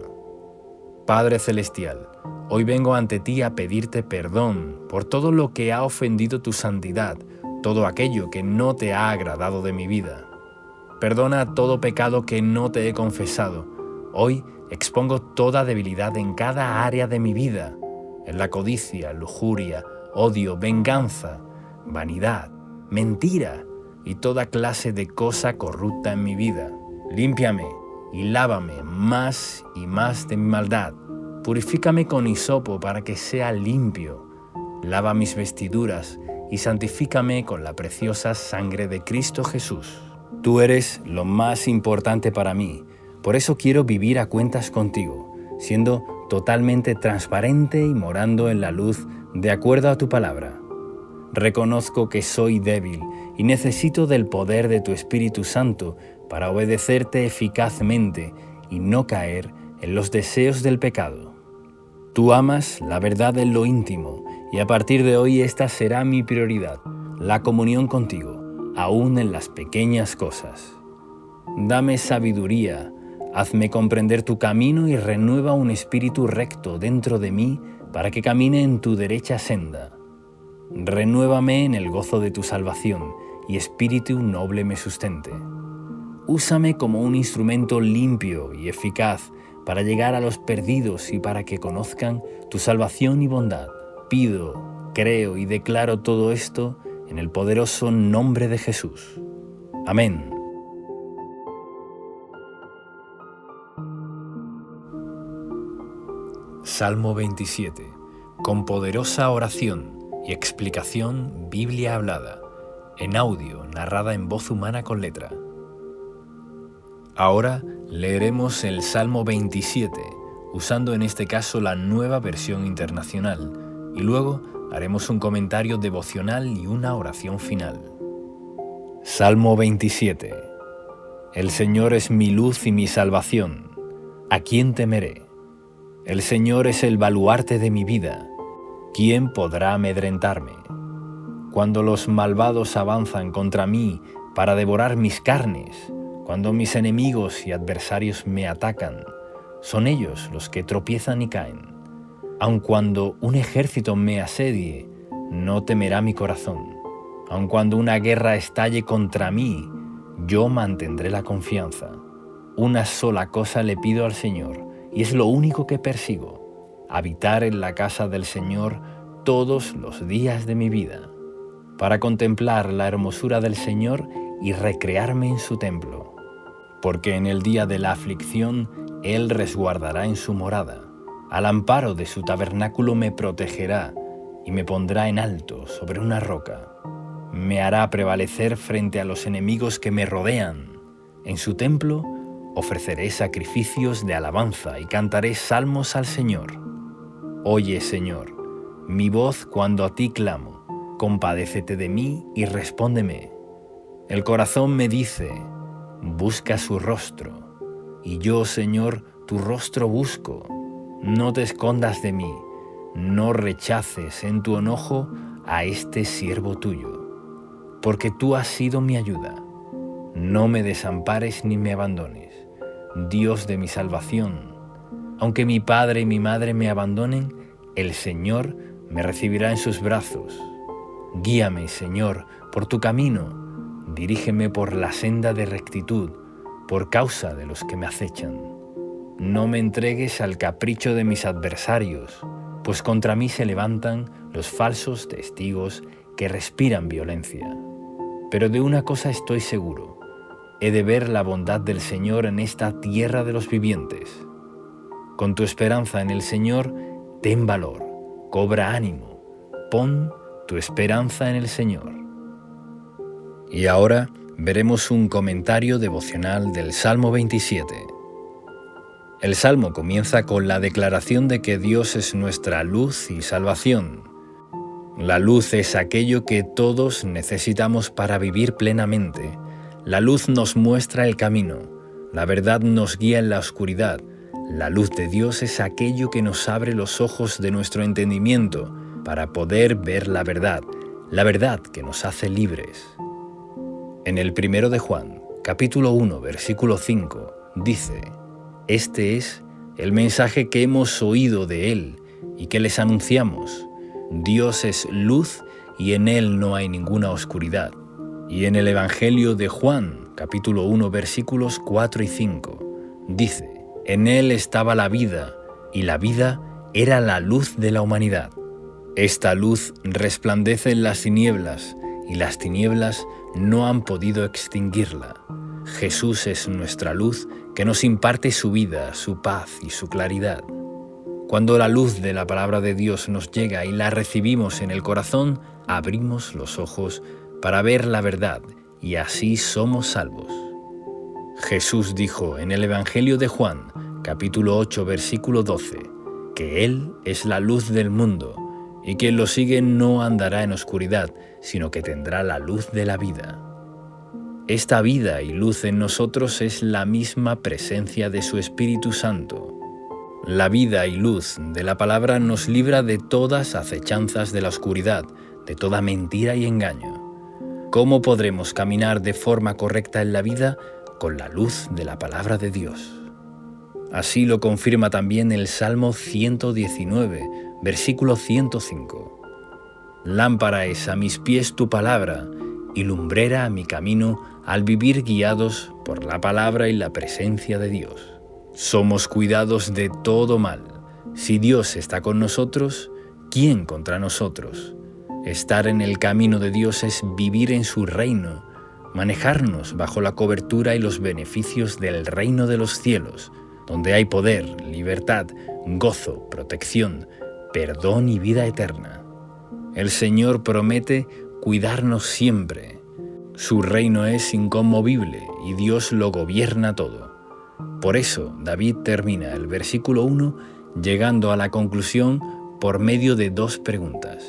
Padre Celestial, hoy vengo ante ti a pedirte perdón por todo lo que ha ofendido tu santidad, todo aquello que no te ha agradado de mi vida. Perdona todo pecado que no te he confesado. Hoy expongo toda debilidad en cada área de mi vida, en la codicia, lujuria, odio, venganza, vanidad, mentira y toda clase de cosa corrupta en mi vida. Límpiame y lávame más y más de mi maldad. Purifícame con hisopo para que sea limpio. Lava mis vestiduras y santifícame con la preciosa sangre de Cristo Jesús. Tú eres lo más importante para mí, por eso quiero vivir a cuentas contigo, siendo totalmente transparente y morando en la luz de acuerdo a tu palabra. Reconozco que soy débil y necesito del poder de tu Espíritu Santo para obedecerte eficazmente y no caer en los deseos del pecado. Tú amas la verdad en lo íntimo y a partir de hoy esta será mi prioridad, la comunión contigo, aún en las pequeñas cosas. Dame sabiduría, hazme comprender tu camino y renueva un espíritu recto dentro de mí para que camine en tu derecha senda. Renuévame en el gozo de tu salvación y espíritu noble me sustente. Úsame como un instrumento limpio y eficaz para llegar a los perdidos y para que conozcan tu salvación y bondad. Pido, creo y declaro todo esto en el poderoso nombre de Jesús. Amén. Salmo 27. Con poderosa oración y explicación, Biblia hablada, en audio, narrada en voz humana con letra. Ahora leeremos el Salmo 27, usando en este caso la Nueva Versión Internacional, y luego haremos un comentario devocional y una oración final. Salmo 27. El Señor es mi luz y mi salvación. ¿A quién temeré? El Señor es el baluarte de mi vida. ¿Quién podrá amedrentarme? Cuando los malvados avanzan contra mí para devorar mis carnes, cuando mis enemigos y adversarios me atacan, son ellos los que tropiezan y caen. Aun cuando un ejército me asedie, no temerá mi corazón. Aun cuando una guerra estalle contra mí, yo mantendré la confianza. Una sola cosa le pido al Señor, y es lo único que persigo: habitar en la casa del Señor todos los días de mi vida, para contemplar la hermosura del Señor y recrearme en su templo. Porque en el día de la aflicción Él resguardará en su morada. Al amparo de su tabernáculo me protegerá y me pondrá en alto sobre una roca. Me hará prevalecer frente a los enemigos que me rodean. En su templo ofreceré sacrificios de alabanza y cantaré salmos al Señor. Oye, Señor, mi voz cuando a ti clamo. Compadécete de mí y respóndeme. El corazón me dice: busca su rostro. Y yo, Señor, tu rostro busco. No te escondas de mí, no rechaces en tu enojo a este siervo tuyo. Porque tú has sido mi ayuda. No me desampares ni me abandones, Dios de mi salvación. Aunque mi padre y mi madre me abandonen, el Señor me recibirá en sus brazos. Guíame, Señor, por tu camino. Dirígeme por la senda de rectitud, por causa de los que me acechan. No me entregues al capricho de mis adversarios, pues contra mí se levantan los falsos testigos que respiran violencia. Pero de una cosa estoy seguro: he de ver la bondad del Señor en esta tierra de los vivientes. Con tu esperanza en el Señor, ten valor, cobra ánimo, pon tu esperanza en el Señor. Y ahora veremos un comentario devocional del Salmo 27. El Salmo comienza con la declaración de que Dios es nuestra luz y salvación. La luz es aquello que todos necesitamos para vivir plenamente. La luz nos muestra el camino. La verdad nos guía en la oscuridad. La luz de Dios es aquello que nos abre los ojos de nuestro entendimiento para poder ver la verdad que nos hace libres. En el 1 de Juan, capítulo 1, versículo 5, dice: Este es el mensaje que hemos oído de Él y que les anunciamos. Dios es luz y en Él no hay ninguna oscuridad. Y en el Evangelio de Juan, capítulo 1, versículos 4 y 5, dice: En Él estaba la vida, y la vida era la luz de la humanidad. Esta luz resplandece en las tinieblas, y las tinieblas no han podido extinguirla. Jesús es nuestra luz que nos imparte su vida, su paz y su claridad. Cuando la luz de la palabra de Dios nos llega y la recibimos en el corazón, abrimos los ojos para ver la verdad y así somos salvos. Jesús dijo en el Evangelio de Juan, capítulo 8, versículo 12, que Él es la luz del mundo y quien lo sigue no andará en oscuridad, sino que tendrá la luz de la vida. Esta vida y luz en nosotros es la misma presencia de su Espíritu Santo. La vida y luz de la palabra nos libra de todas acechanzas de la oscuridad, de toda mentira y engaño. ¿Cómo podremos caminar de forma correcta en la vida? Con la luz de la palabra de Dios. Así lo confirma también el Salmo 119, versículo 105. Lámpara es a mis pies tu palabra y lumbrera a mi camino al vivir guiados por la palabra y la presencia de Dios. Somos cuidados de todo mal. Si Dios está con nosotros, ¿quién contra nosotros? Estar en el camino de Dios es vivir en su reino, manejarnos bajo la cobertura y los beneficios del reino de los cielos, donde hay poder, libertad, gozo, protección, perdón y vida eterna. El Señor promete cuidarnos siempre. Su reino es inconmovible y Dios lo gobierna todo. Por eso David termina el versículo 1 llegando a la conclusión por medio de dos preguntas.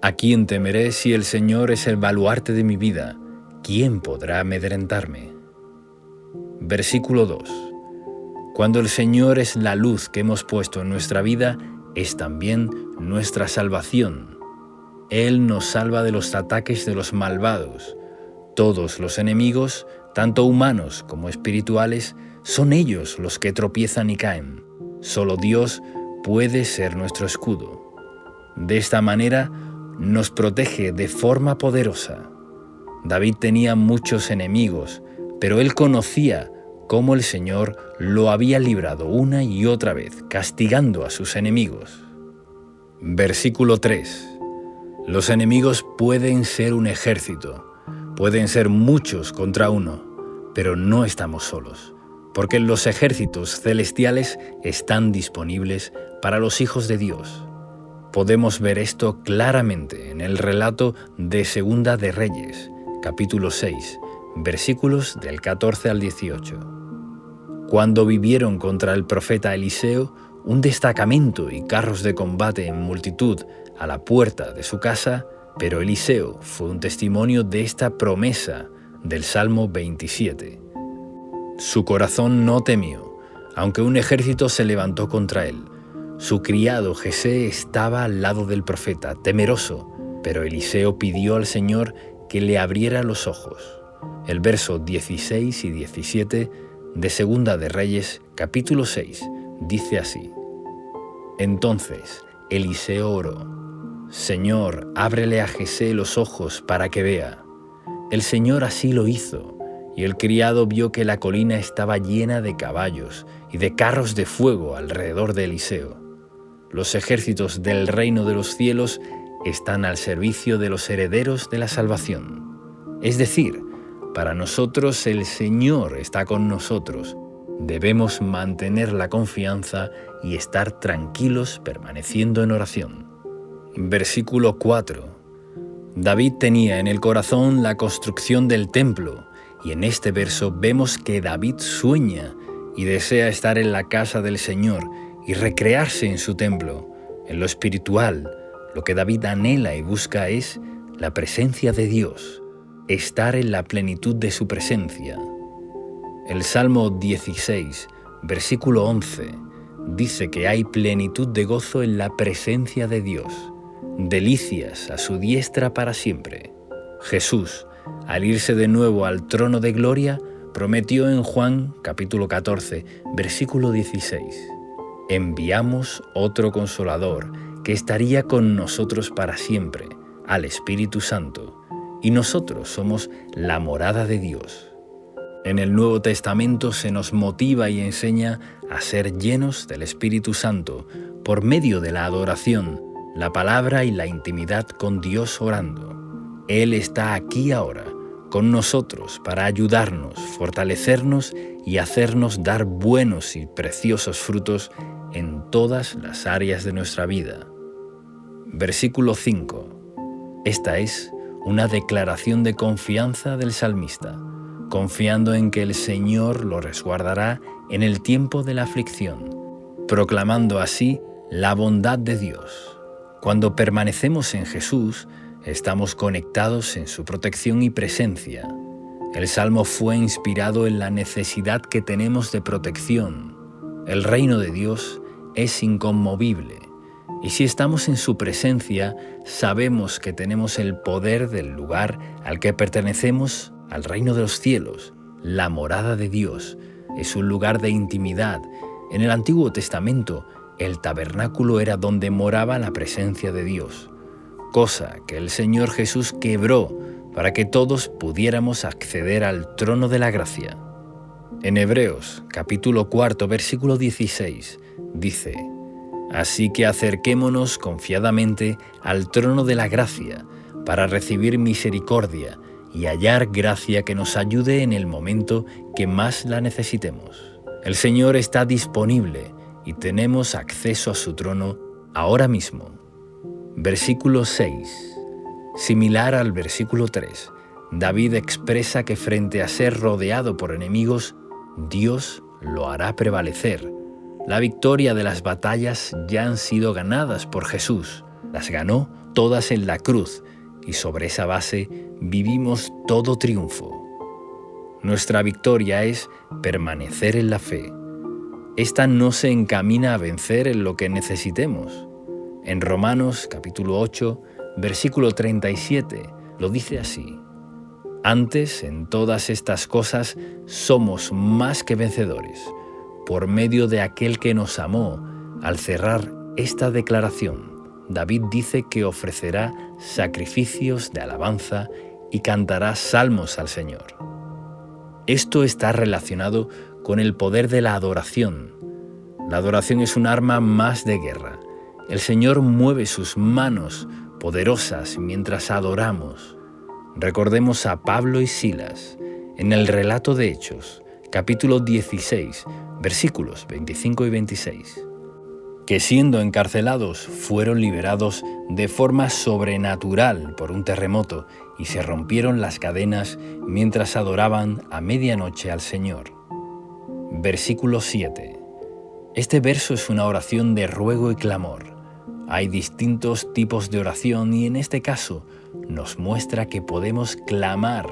¿A quién temeré si el Señor es el baluarte de mi vida? ¿Quién podrá amedrentarme? Versículo 2. Cuando el Señor es la luz que hemos puesto en nuestra vida, es también nuestra salvación. Él nos salva de los ataques de los malvados. Todos los enemigos, tanto humanos como espirituales, son ellos los que tropiezan y caen. Solo Dios puede ser nuestro escudo. De esta manera, nos protege de forma poderosa. David tenía muchos enemigos, pero él conocía cómo el Señor lo había librado una y otra vez, castigando a sus enemigos. Versículo 3. Los enemigos pueden ser un ejército, pueden ser muchos contra uno, pero no estamos solos, porque los ejércitos celestiales están disponibles para los hijos de Dios. Podemos ver esto claramente en el relato de Segunda de Reyes, capítulo 6, versículos del 14 al 18. Cuando vivieron contra el profeta Eliseo, un destacamento y carros de combate en multitud a la puerta de su casa, pero Eliseo fue un testimonio de esta promesa del Salmo 27. Su corazón no temió, aunque un ejército se levantó contra él. Su criado Jesé estaba al lado del profeta, temeroso, pero Eliseo pidió al Señor que le abriera los ojos. El verso 16 y 17 de Segunda de Reyes, capítulo 6, dice así: Entonces Eliseo oró: Señor, ábrele a Jesé los ojos para que vea. El Señor así lo hizo, y el criado vio que la colina estaba llena de caballos y de carros de fuego alrededor de Eliseo. Los ejércitos del reino de los cielos están al servicio de los herederos de la salvación. Es decir, para nosotros el Señor está con nosotros. Debemos mantener la confianza y estar tranquilos permaneciendo en oración. Versículo 4. David tenía en el corazón la construcción del templo, y en este verso vemos que David sueña y desea estar en la casa del Señor y recrearse en su templo. En lo espiritual, lo que David anhela y busca es la presencia de Dios, estar en la plenitud de su presencia. El Salmo 16, versículo 11, dice que hay plenitud de gozo en la presencia de Dios, delicias a su diestra para siempre. Jesús, al irse de nuevo al trono de gloria, prometió en Juan capítulo 14, versículo 16, enviamos otro Consolador que estaría con nosotros para siempre, al Espíritu Santo, y nosotros somos la morada de Dios. En el Nuevo Testamento se nos motiva y enseña a ser llenos del Espíritu Santo por medio de la adoración, la palabra y la intimidad con Dios orando. Él está aquí ahora, con nosotros, para ayudarnos, fortalecernos y hacernos dar buenos y preciosos frutos en todas las áreas de nuestra vida. Versículo 5. Esta es una declaración de confianza del salmista, confiando en que el Señor lo resguardará en el tiempo de la aflicción, proclamando así la bondad de Dios. Cuando permanecemos en Jesús, estamos conectados en su protección y presencia. El Salmo fue inspirado en la necesidad que tenemos de protección. El reino de Dios es inconmovible, y si estamos en su presencia, sabemos que tenemos el poder del lugar al que pertenecemos, al reino de los cielos. La morada de Dios es un lugar de intimidad. En el Antiguo Testamento, el tabernáculo era donde moraba la presencia de Dios, cosa que el Señor Jesús quebró para que todos pudiéramos acceder al trono de la gracia. En Hebreos, capítulo 4, versículo 16, dice: así que acerquémonos confiadamente al trono de la gracia para recibir misericordia y hallar gracia que nos ayude en el momento que más la necesitemos. El Señor está disponible y tenemos acceso a su trono ahora mismo. Versículo 6. Similar al versículo 3, David expresa que frente a ser rodeado por enemigos, Dios lo hará prevalecer. La victoria de las batallas ya han sido ganadas por Jesús. Las ganó todas en la cruz y sobre esa base vivimos todo triunfo. Nuestra victoria es permanecer en la fe. Esta no se encamina a vencer en lo que necesitemos. En Romanos capítulo 8, versículo 37, lo dice así: antes, en todas estas cosas, somos más que vencedores, por medio de aquel que nos amó. Al cerrar esta declaración, David dice que ofrecerá sacrificios de alabanza y cantará salmos al Señor. Esto está relacionado con el poder de la adoración. La adoración es un arma más de guerra. El Señor mueve sus manos poderosas mientras adoramos. Recordemos a Pablo y Silas en el relato de Hechos, capítulo 16, versículos 25 y 26, que siendo encarcelados fueron liberados de forma sobrenatural por un terremoto y se rompieron las cadenas mientras adoraban a medianoche al Señor. Versículo 7. Este verso es una oración de ruego y clamor. Hay distintos tipos de oración y en este caso nos muestra que podemos clamar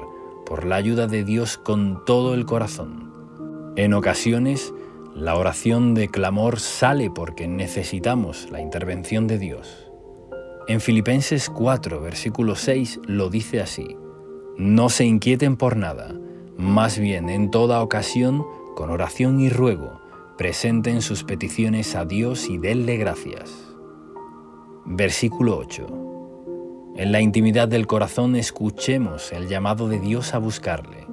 por la ayuda de Dios con todo el corazón. En ocasiones, la oración de clamor sale porque necesitamos la intervención de Dios. En Filipenses 4, versículo 6 lo dice así: no se inquieten por nada, más bien en toda ocasión, con oración y ruego, presenten sus peticiones a Dios y denle gracias. Versículo 8. En la intimidad del corazón escuchemos el llamado de Dios a buscarle.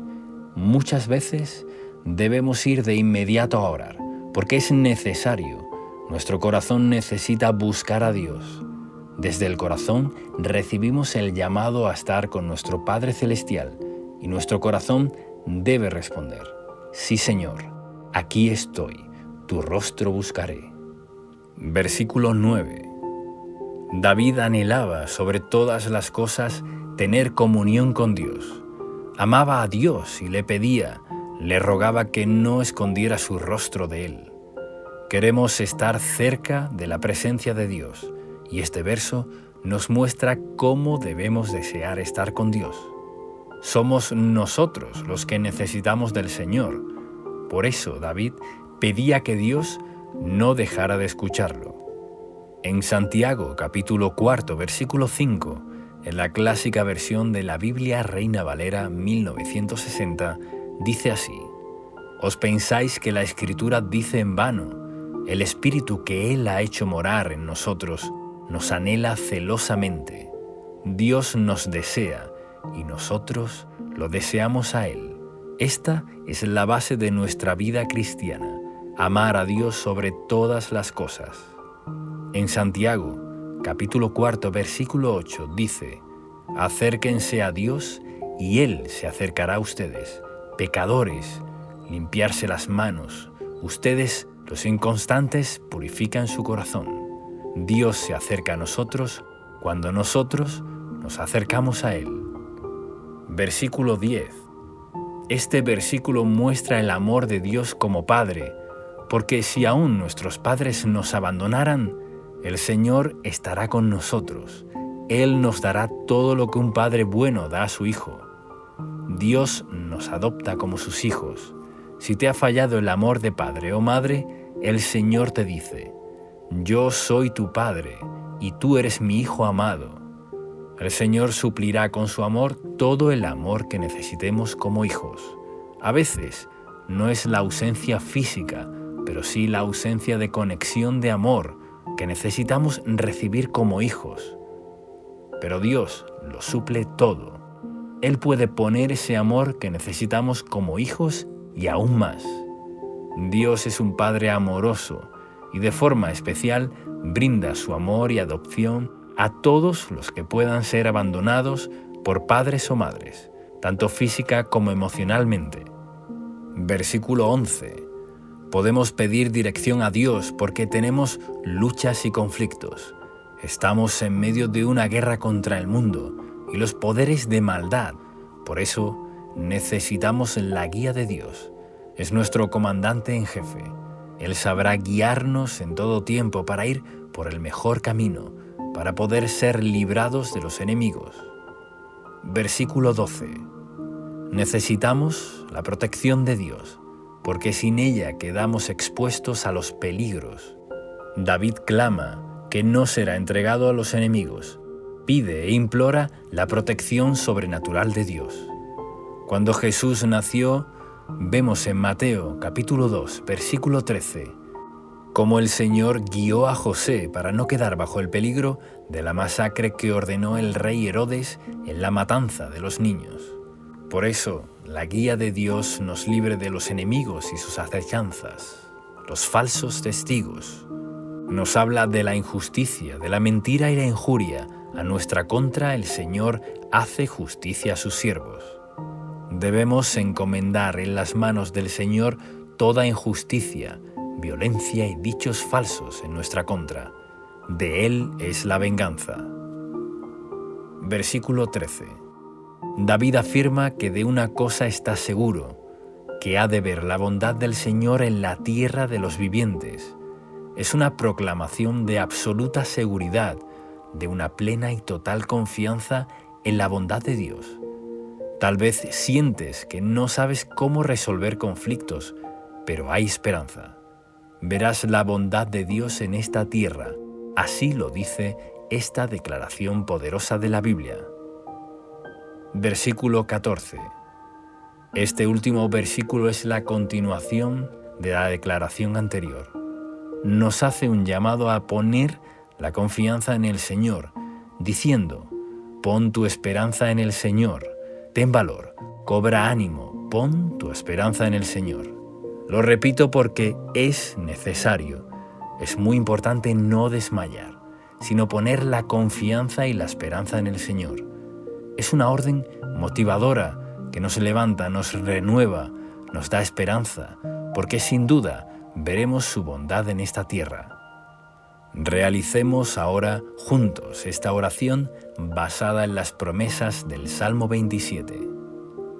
Muchas veces debemos ir de inmediato a orar, porque es necesario. Nuestro corazón necesita buscar a Dios. Desde el corazón recibimos el llamado a estar con nuestro Padre Celestial y nuestro corazón debe responder: sí, Señor, aquí estoy, tu rostro buscaré. Versículo 9. David anhelaba sobre todas las cosas tener comunión con Dios. Amaba a Dios y le pedía, le rogaba que no escondiera su rostro de él. Queremos estar cerca de la presencia de Dios, y este verso nos muestra cómo debemos desear estar con Dios. Somos nosotros los que necesitamos del Señor. Por eso David pedía que Dios no dejara de escucharlo. En Santiago, capítulo 4, versículo 5, en la clásica versión de la Biblia Reina Valera 1960, dice así: «¿Os pensáis que la Escritura dice en vano? El Espíritu que Él ha hecho morar en nosotros nos anhela celosamente. Dios nos desea y nosotros lo deseamos a Él». Esta es la base de nuestra vida cristiana, amar a Dios sobre todas las cosas. En Santiago, capítulo 4, versículo 8, dice: «Acérquense a Dios y Él se acercará a ustedes. Pecadores, limpiarse las manos. Ustedes, los inconstantes, purifican su corazón. Dios se acerca a nosotros cuando nosotros nos acercamos a Él». Versículo 10. Este versículo muestra el amor de Dios como Padre, porque si aún nuestros padres nos abandonaran, el Señor estará con nosotros. Él nos dará todo lo que un padre bueno da a su hijo. Dios nos adopta como sus hijos. Si te ha fallado el amor de padre o madre, el Señor te dice: «Yo soy tu Padre y tú eres mi Hijo amado». El Señor suplirá con su amor todo el amor que necesitemos como hijos. A veces no es la ausencia física, pero sí la ausencia de conexión de amor que necesitamos recibir como hijos. Pero Dios lo suple todo. Él puede poner ese amor que necesitamos como hijos y aún más. Dios es un Padre amoroso y de forma especial brinda su amor y adopción a todos los que puedan ser abandonados por padres o madres, tanto física como emocionalmente. Versículo 11. Podemos pedir dirección a Dios porque tenemos luchas y conflictos. Estamos en medio de una guerra contra el mundo y los poderes de maldad. Por eso necesitamos la guía de Dios. Es nuestro comandante en jefe. Él sabrá guiarnos en todo tiempo para ir por el mejor camino, para poder ser librados de los enemigos. Versículo 12. Necesitamos la protección de Dios, porque sin ella quedamos expuestos a los peligros. David clama que no será entregado a los enemigos. Pide e implora la protección sobrenatural de Dios. Cuando Jesús nació, vemos en Mateo capítulo 2, versículo 13, cómo el Señor guió a José para no quedar bajo el peligro de la masacre que ordenó el rey Herodes en la matanza de los niños. Por eso, la guía de Dios nos libre de los enemigos y sus acechanzas, los falsos testigos. Nos habla de la injusticia, de la mentira y la injuria. A nuestra contra el Señor hace justicia a sus siervos. Debemos encomendar en las manos del Señor toda injusticia, violencia y dichos falsos en nuestra contra. De Él es la venganza. Versículo 13. David afirma que de una cosa está seguro, que ha de ver la bondad del Señor en la tierra de los vivientes. Es una proclamación de absoluta seguridad, de una plena y total confianza en la bondad de Dios. Tal vez sientes que no sabes cómo resolver conflictos, pero hay esperanza. Verás la bondad de Dios en esta tierra. Así lo dice esta declaración poderosa de la Biblia. Versículo 14. Este último versículo es la continuación de la declaración anterior. Nos hace un llamado a poner la confianza en el Señor, diciendo: pon tu esperanza en el Señor, ten valor, cobra ánimo, pon tu esperanza en el Señor. Lo repito porque es necesario. Es muy importante no desmayar, sino poner la confianza y la esperanza en el Señor. Es una orden motivadora que nos levanta, nos renueva, nos da esperanza, porque sin duda veremos su bondad en esta tierra. Realicemos ahora juntos esta oración basada en las promesas del Salmo 27.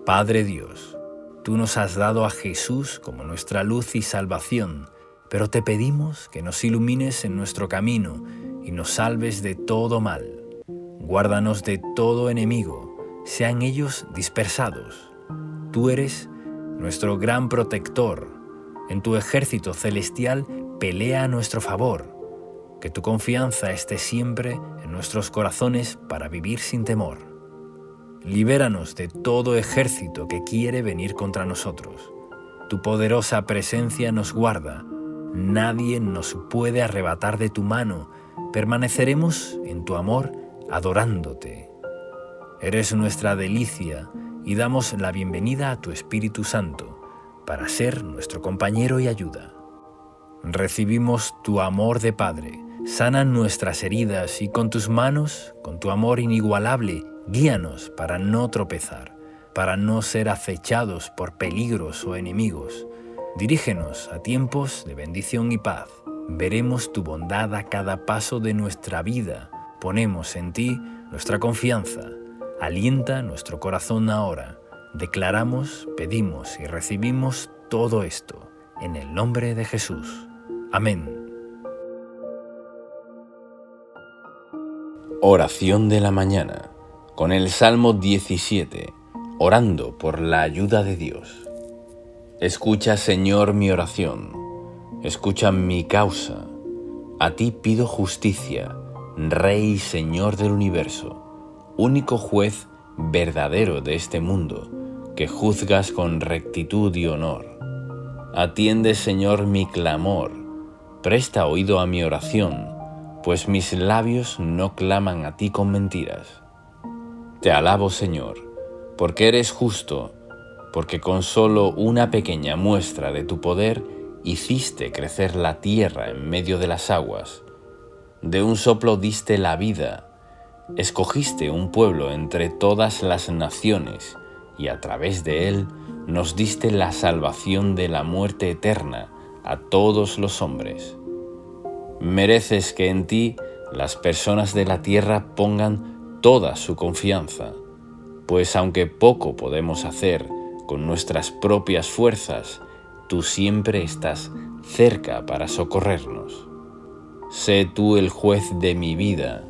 Padre Dios, tú nos has dado a Jesús como nuestra luz y salvación, pero te pedimos que nos ilumines en nuestro camino y nos salves de todo mal. Guárdanos de todo enemigo, sean ellos dispersados. Tú eres nuestro gran protector. En tu ejército celestial pelea a nuestro favor. Que tu confianza esté siempre en nuestros corazones para vivir sin temor. Libéranos de todo ejército que quiere venir contra nosotros. Tu poderosa presencia nos guarda. Nadie nos puede arrebatar de tu mano. Permaneceremos en tu amor adorándote. Eres nuestra delicia y damos la bienvenida a tu Espíritu Santo para ser nuestro compañero y ayuda. Recibimos tu amor de Padre. Sana nuestras heridas y con tus manos, con tu amor inigualable, guíanos para no tropezar, para no ser acechados por peligros o enemigos. Dirígenos a tiempos de bendición y paz. Veremos tu bondad a cada paso de nuestra vida. Ponemos en ti nuestra confianza. Alienta nuestro corazón ahora. Declaramos, pedimos y recibimos todo esto en el nombre de Jesús. Amén. Oración de la mañana, con el Salmo 17, orando por la ayuda de Dios. Escucha, Señor, mi oración, escucha mi causa. A ti pido justicia, Rey y Señor del universo, único juez verdadero de este mundo, que juzgas con rectitud y honor. Atiende, Señor, mi clamor, presta oído a mi oración, pues mis labios no claman a ti con mentiras. Te alabo, Señor, porque eres justo, porque con solo una pequeña muestra de tu poder hiciste crecer la tierra en medio de las aguas. De un soplo diste la vida, escogiste un pueblo entre todas las naciones y a través de él nos diste la salvación de la muerte eterna a todos los hombres. Mereces que en ti las personas de la tierra pongan toda su confianza, pues aunque poco podemos hacer con nuestras propias fuerzas, tú siempre estás cerca para socorrernos. Sé tú el juez de mi vida,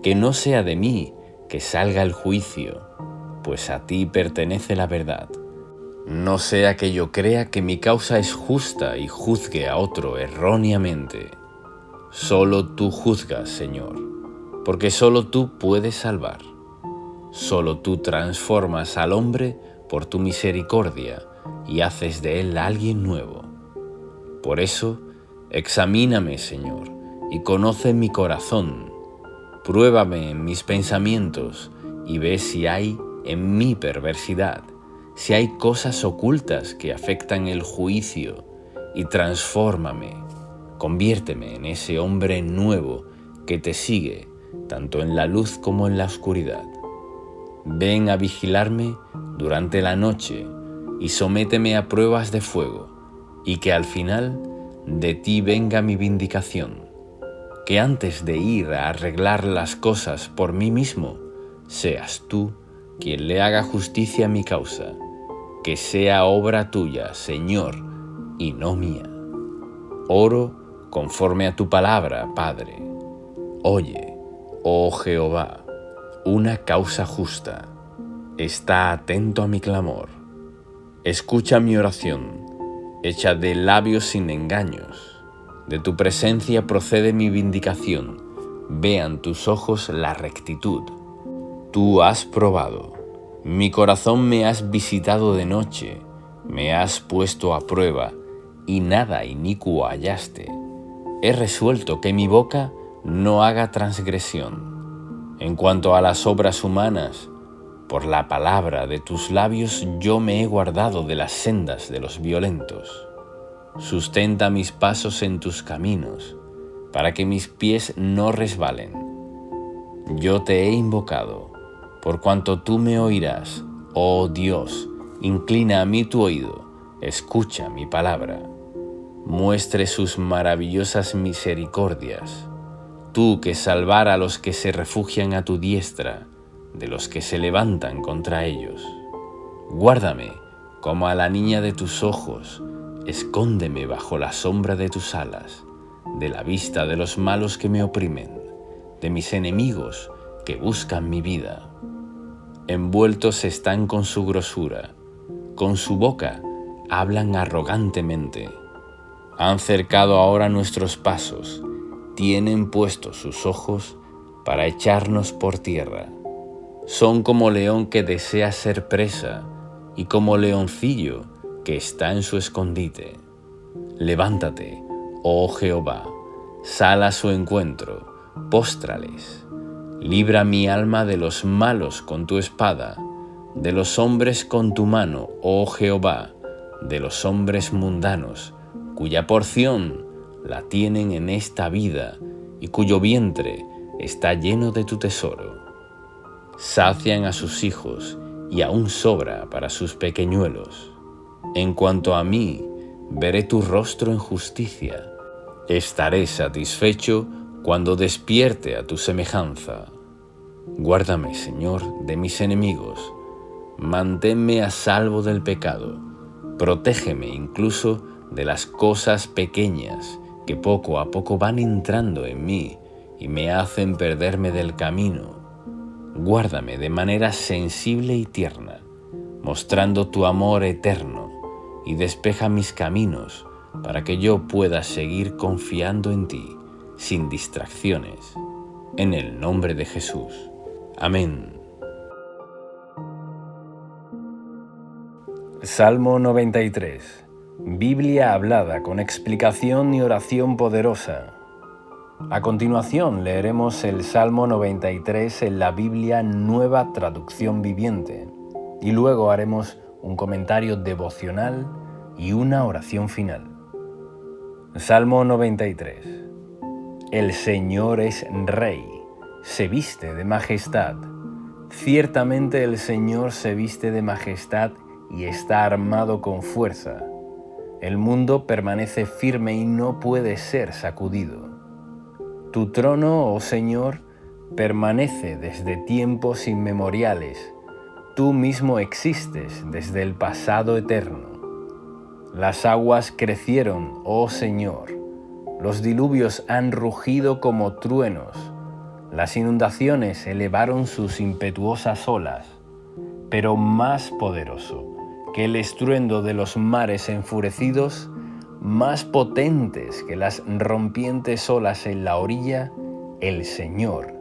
que no sea de mí que salga el juicio, pues a ti pertenece la verdad. No sea que yo crea que mi causa es justa y juzgue a otro erróneamente. Solo tú juzgas, Señor, porque solo tú puedes salvar. Solo tú transformas al hombre por tu misericordia y haces de él alguien nuevo. Por eso, examíname, Señor, y conoce mi corazón. Pruébame en mis pensamientos y ve si hay en mí perversidad, si hay cosas ocultas que afectan el juicio, y transfórmame. Conviérteme en ese hombre nuevo que te sigue, tanto en la luz como en la oscuridad. Ven a vigilarme durante la noche y sométeme a pruebas de fuego, y que al final de ti venga mi vindicación. Que antes de ir a arreglar las cosas por mí mismo, seas tú quien le haga justicia a mi causa. Que sea obra tuya, Señor, y no mía. Oro conforme a tu palabra, Padre. Oye, oh Jehová, una causa justa. Está atento a mi clamor. Escucha mi oración, hecha de labios sin engaños. De tu presencia procede mi vindicación. Vean tus ojos la rectitud. Tú has probado. Mi corazón me has visitado de noche. Me has puesto a prueba y nada inicuo hallaste. He resuelto que mi boca no haga transgresión. En cuanto a las obras humanas, por la palabra de tus labios yo me he guardado de las sendas de los violentos. Sustenta mis pasos en tus caminos, para que mis pies no resbalen. Yo te he invocado, por cuanto tú me oirás, oh Dios, inclina a mí tu oído, escucha mi palabra. Muestre sus maravillosas misericordias, tú que salvar a los que se refugian a tu diestra, de los que se levantan contra ellos. Guárdame como a la niña de tus ojos, escóndeme bajo la sombra de tus alas, de la vista de los malos que me oprimen, de mis enemigos que buscan mi vida. Envueltos están con su grosura, con su boca hablan arrogantemente. Han cercado ahora nuestros pasos, tienen puestos sus ojos para echarnos por tierra. Son como león que desea ser presa y como leoncillo que está en su escondite. Levántate, oh Jehová, sal a su encuentro, póstrales. Libra mi alma de los malos con tu espada, de los hombres con tu mano, oh Jehová, de los hombres mundanos, cuya porción la tienen en esta vida y cuyo vientre está lleno de tu tesoro. Sacian a sus hijos y aún sobra para sus pequeñuelos. En cuanto a mí, veré tu rostro en justicia. Estaré satisfecho cuando despierte a tu semejanza. Guárdame, Señor, de mis enemigos. Manténme a salvo del pecado. Protégeme incluso de las cosas pequeñas que poco a poco van entrando en mí y me hacen perderme del camino. Guárdame de manera sensible y tierna, mostrando tu amor eterno, y despeja mis caminos para que yo pueda seguir confiando en ti, sin distracciones. En el nombre de Jesús. Amén. Salmo 93. Biblia hablada con explicación y oración poderosa. A continuación leeremos el Salmo 93 en la Biblia Nueva Traducción Viviente y luego haremos un comentario devocional y una oración final. Salmo 93. El Señor es Rey, se viste de majestad. Ciertamente el Señor se viste de majestad y está armado con fuerza. El mundo permanece firme y no puede ser sacudido. Tu trono, oh Señor, permanece desde tiempos inmemoriales. Tú mismo existes desde el pasado eterno. Las aguas crecieron, oh Señor. Los diluvios han rugido como truenos. Las inundaciones elevaron sus impetuosas olas. Pero más poderoso que el estruendo de los mares enfurecidos, más potentes que las rompientes olas en la orilla, el Señor,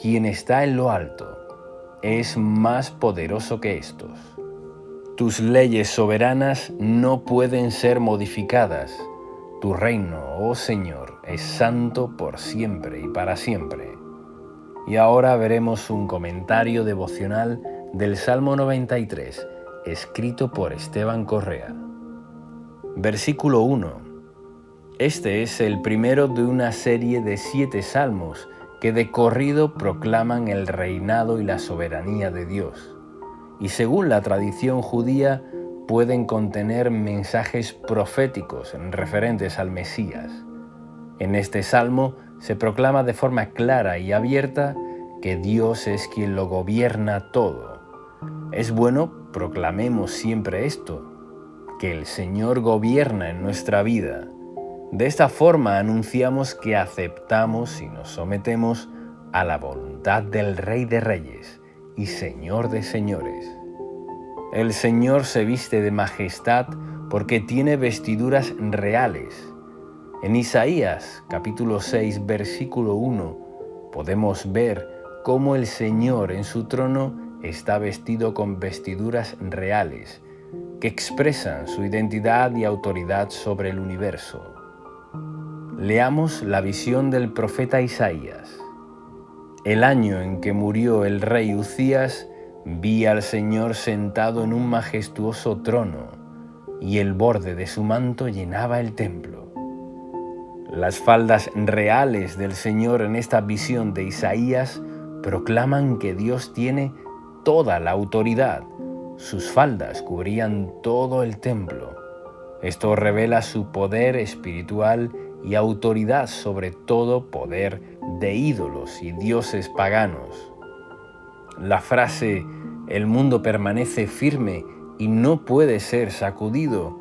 quien está en lo alto, es más poderoso que estos. Tus leyes soberanas no pueden ser modificadas. Tu reino, oh Señor, es santo por siempre y para siempre. Y ahora veremos un comentario devocional del Salmo 93, escrito por Esteban Correa. Versículo 1. Este es el primero de una serie de 7 salmos que de corrido proclaman el reinado y la soberanía de Dios. Y según la tradición judía, pueden contener mensajes proféticos referentes al Mesías. En este salmo se proclama de forma clara y abierta que Dios es quien lo gobierna todo. Es bueno, proclamemos siempre esto, que el Señor gobierna en nuestra vida. De esta forma anunciamos que aceptamos y nos sometemos a la voluntad del Rey de Reyes y Señor de Señores. El Señor se viste de majestad porque tiene vestiduras reales. En Isaías, capítulo 6, versículo 1, podemos ver cómo el Señor en su trono está vestido con vestiduras reales, que expresan su identidad y autoridad sobre el universo. Leamos la visión del profeta Isaías. El año en que murió el rey Uzías, vi al Señor sentado en un majestuoso trono, y el borde de su manto llenaba el templo. Las faldas reales del Señor en esta visión de Isaías proclaman que Dios tiene toda la autoridad. Sus faldas cubrían todo el templo. Esto revela su poder espiritual y autoridad sobre todo poder de ídolos y dioses paganos. La frase «el mundo permanece firme y no puede ser sacudido»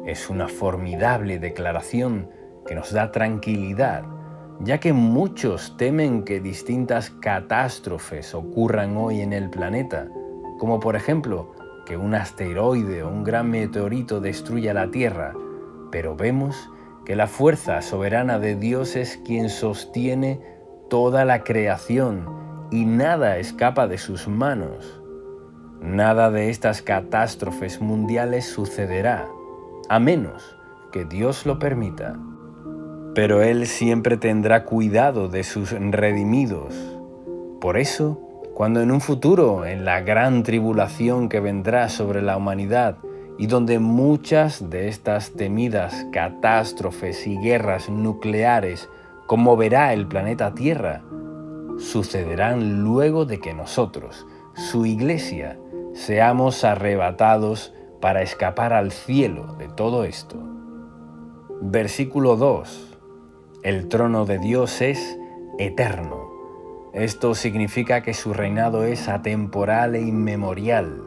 es una formidable declaración que nos da tranquilidad, ya que muchos temen que distintas catástrofes ocurran hoy en el planeta, como por ejemplo que un asteroide o un gran meteorito destruya la Tierra, pero vemos que la fuerza soberana de Dios es quien sostiene toda la creación y nada escapa de sus manos. Nada de estas catástrofes mundiales sucederá, a menos que Dios lo permita. Pero Él siempre tendrá cuidado de sus redimidos. Por eso, cuando en un futuro, en la gran tribulación que vendrá sobre la humanidad, y donde muchas de estas temidas catástrofes y guerras nucleares conmoverá el planeta Tierra, sucederán luego de que nosotros, su Iglesia, seamos arrebatados para escapar al cielo de todo esto. Versículo 2. El trono de Dios es eterno. Esto significa que su reinado es atemporal e inmemorial.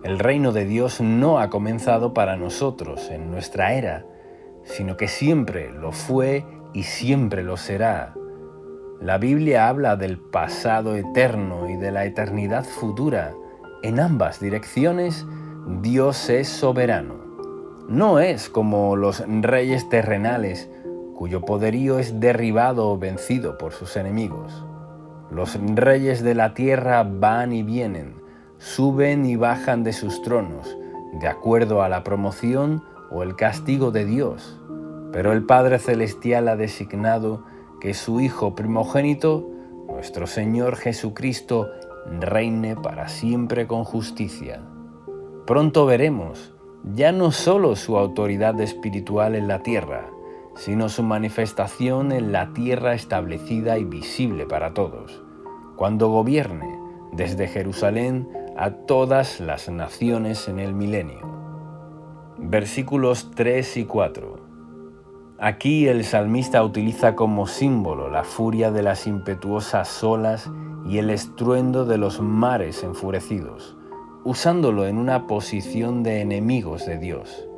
El reino de Dios no ha comenzado para nosotros en nuestra era, sino que siempre lo fue y siempre lo será. La Biblia habla del pasado eterno y de la eternidad futura. En ambas direcciones, Dios es soberano. No es como los reyes terrenales, cuyo poderío es derribado o vencido por sus enemigos. Los reyes de la tierra van y vienen, suben y bajan de sus tronos, de acuerdo a la promoción o el castigo de Dios. Pero el Padre Celestial ha designado que su Hijo primogénito, nuestro Señor Jesucristo, reine para siempre con justicia. Pronto veremos ya no solo su autoridad espiritual en la tierra, sino su manifestación en la tierra establecida y visible para todos, cuando gobierne desde Jerusalén a todas las naciones en el milenio. Versículos 3 y 4. Aquí el salmista utiliza como símbolo la furia de las impetuosas olas y el estruendo de los mares enfurecidos, usándolo en una posición de enemigos de Dios.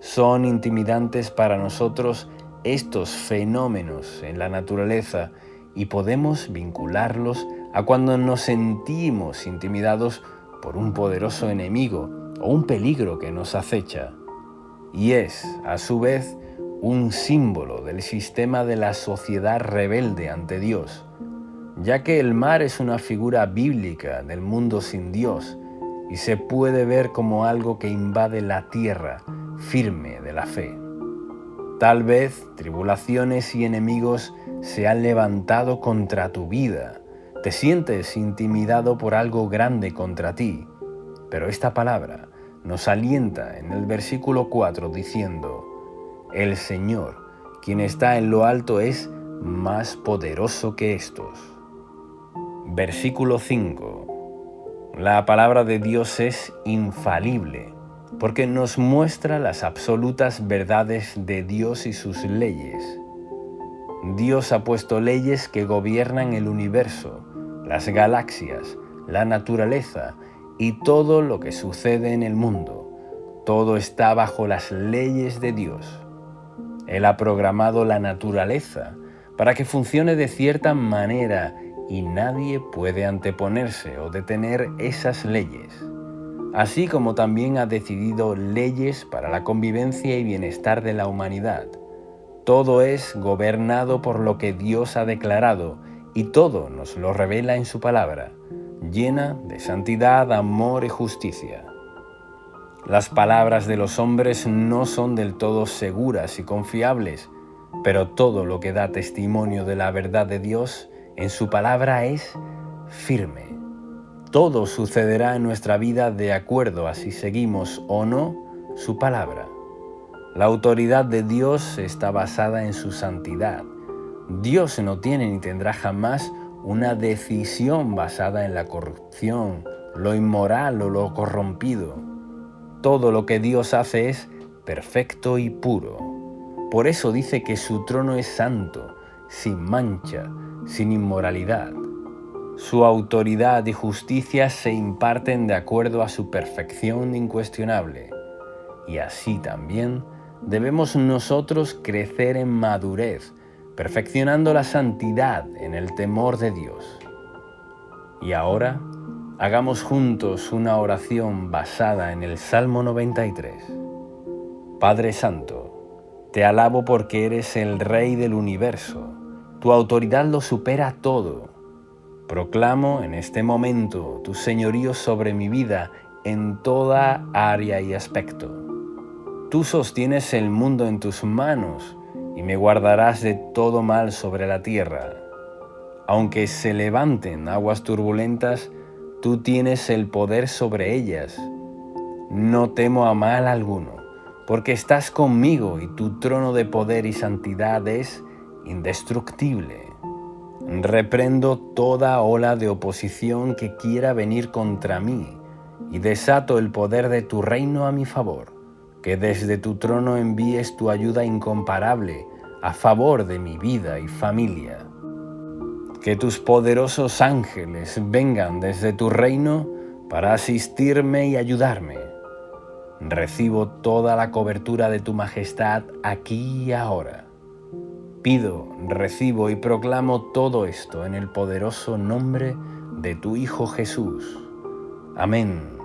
Son intimidantes para nosotros estos fenómenos en la naturaleza y podemos vincularlos a cuando nos sentimos intimidados por un poderoso enemigo o un peligro que nos acecha. Y es, a su vez, un símbolo del sistema de la sociedad rebelde ante Dios, ya que el mar es una figura bíblica del mundo sin Dios y se puede ver como algo que invade la tierra firme de la fe. Tal vez tribulaciones y enemigos se han levantado contra tu vida. Te sientes intimidado por algo grande contra ti, pero esta palabra nos alienta en el versículo 4 diciendo: el Señor, quien está en lo alto, es más poderoso que estos. Versículo 5. La palabra de Dios es infalible, porque nos muestra las absolutas verdades de Dios y sus leyes. Dios ha puesto leyes que gobiernan el universo, las galaxias, la naturaleza y todo lo que sucede en el mundo. Todo está bajo las leyes de Dios. Él ha programado la naturaleza para que funcione de cierta manera y nadie puede anteponerse o detener esas leyes. Así como también ha decidido leyes para la convivencia y bienestar de la humanidad. Todo es gobernado por lo que Dios ha declarado y todo nos lo revela en su palabra, llena de santidad, amor y justicia. Las palabras de los hombres no son del todo seguras y confiables, pero todo lo que da testimonio de la verdad de Dios en su palabra es firme. Todo sucederá en nuestra vida de acuerdo a si seguimos o no su palabra. La autoridad de Dios está basada en su santidad. Dios no tiene ni tendrá jamás una decisión basada en la corrupción, lo inmoral o lo corrompido. Todo lo que Dios hace es perfecto y puro. Por eso dice que su trono es santo, sin mancha, sin inmoralidad. Su autoridad y justicia se imparten de acuerdo a su perfección incuestionable. Y así también debemos nosotros crecer en madurez, perfeccionando la santidad en el temor de Dios. Y ahora, hagamos juntos una oración basada en el Salmo 93. Padre Santo, te alabo porque eres el Rey del universo. Tu autoridad lo supera todo. Proclamo en este momento tu señorío sobre mi vida en toda área y aspecto. Tú sostienes el mundo en tus manos y me guardarás de todo mal sobre la tierra. Aunque se levanten aguas turbulentas, tú tienes el poder sobre ellas. No temo a mal alguno, porque estás conmigo y tu trono de poder y santidad es indestructible. Reprendo toda ola de oposición que quiera venir contra mí y desato el poder de tu reino a mi favor. Que desde tu trono envíes tu ayuda incomparable a favor de mi vida y familia. Que tus poderosos ángeles vengan desde tu reino para asistirme y ayudarme. Recibo toda la cobertura de tu majestad aquí y ahora. Pido, recibo y proclamo todo esto en el poderoso nombre de tu Hijo Jesús. Amén.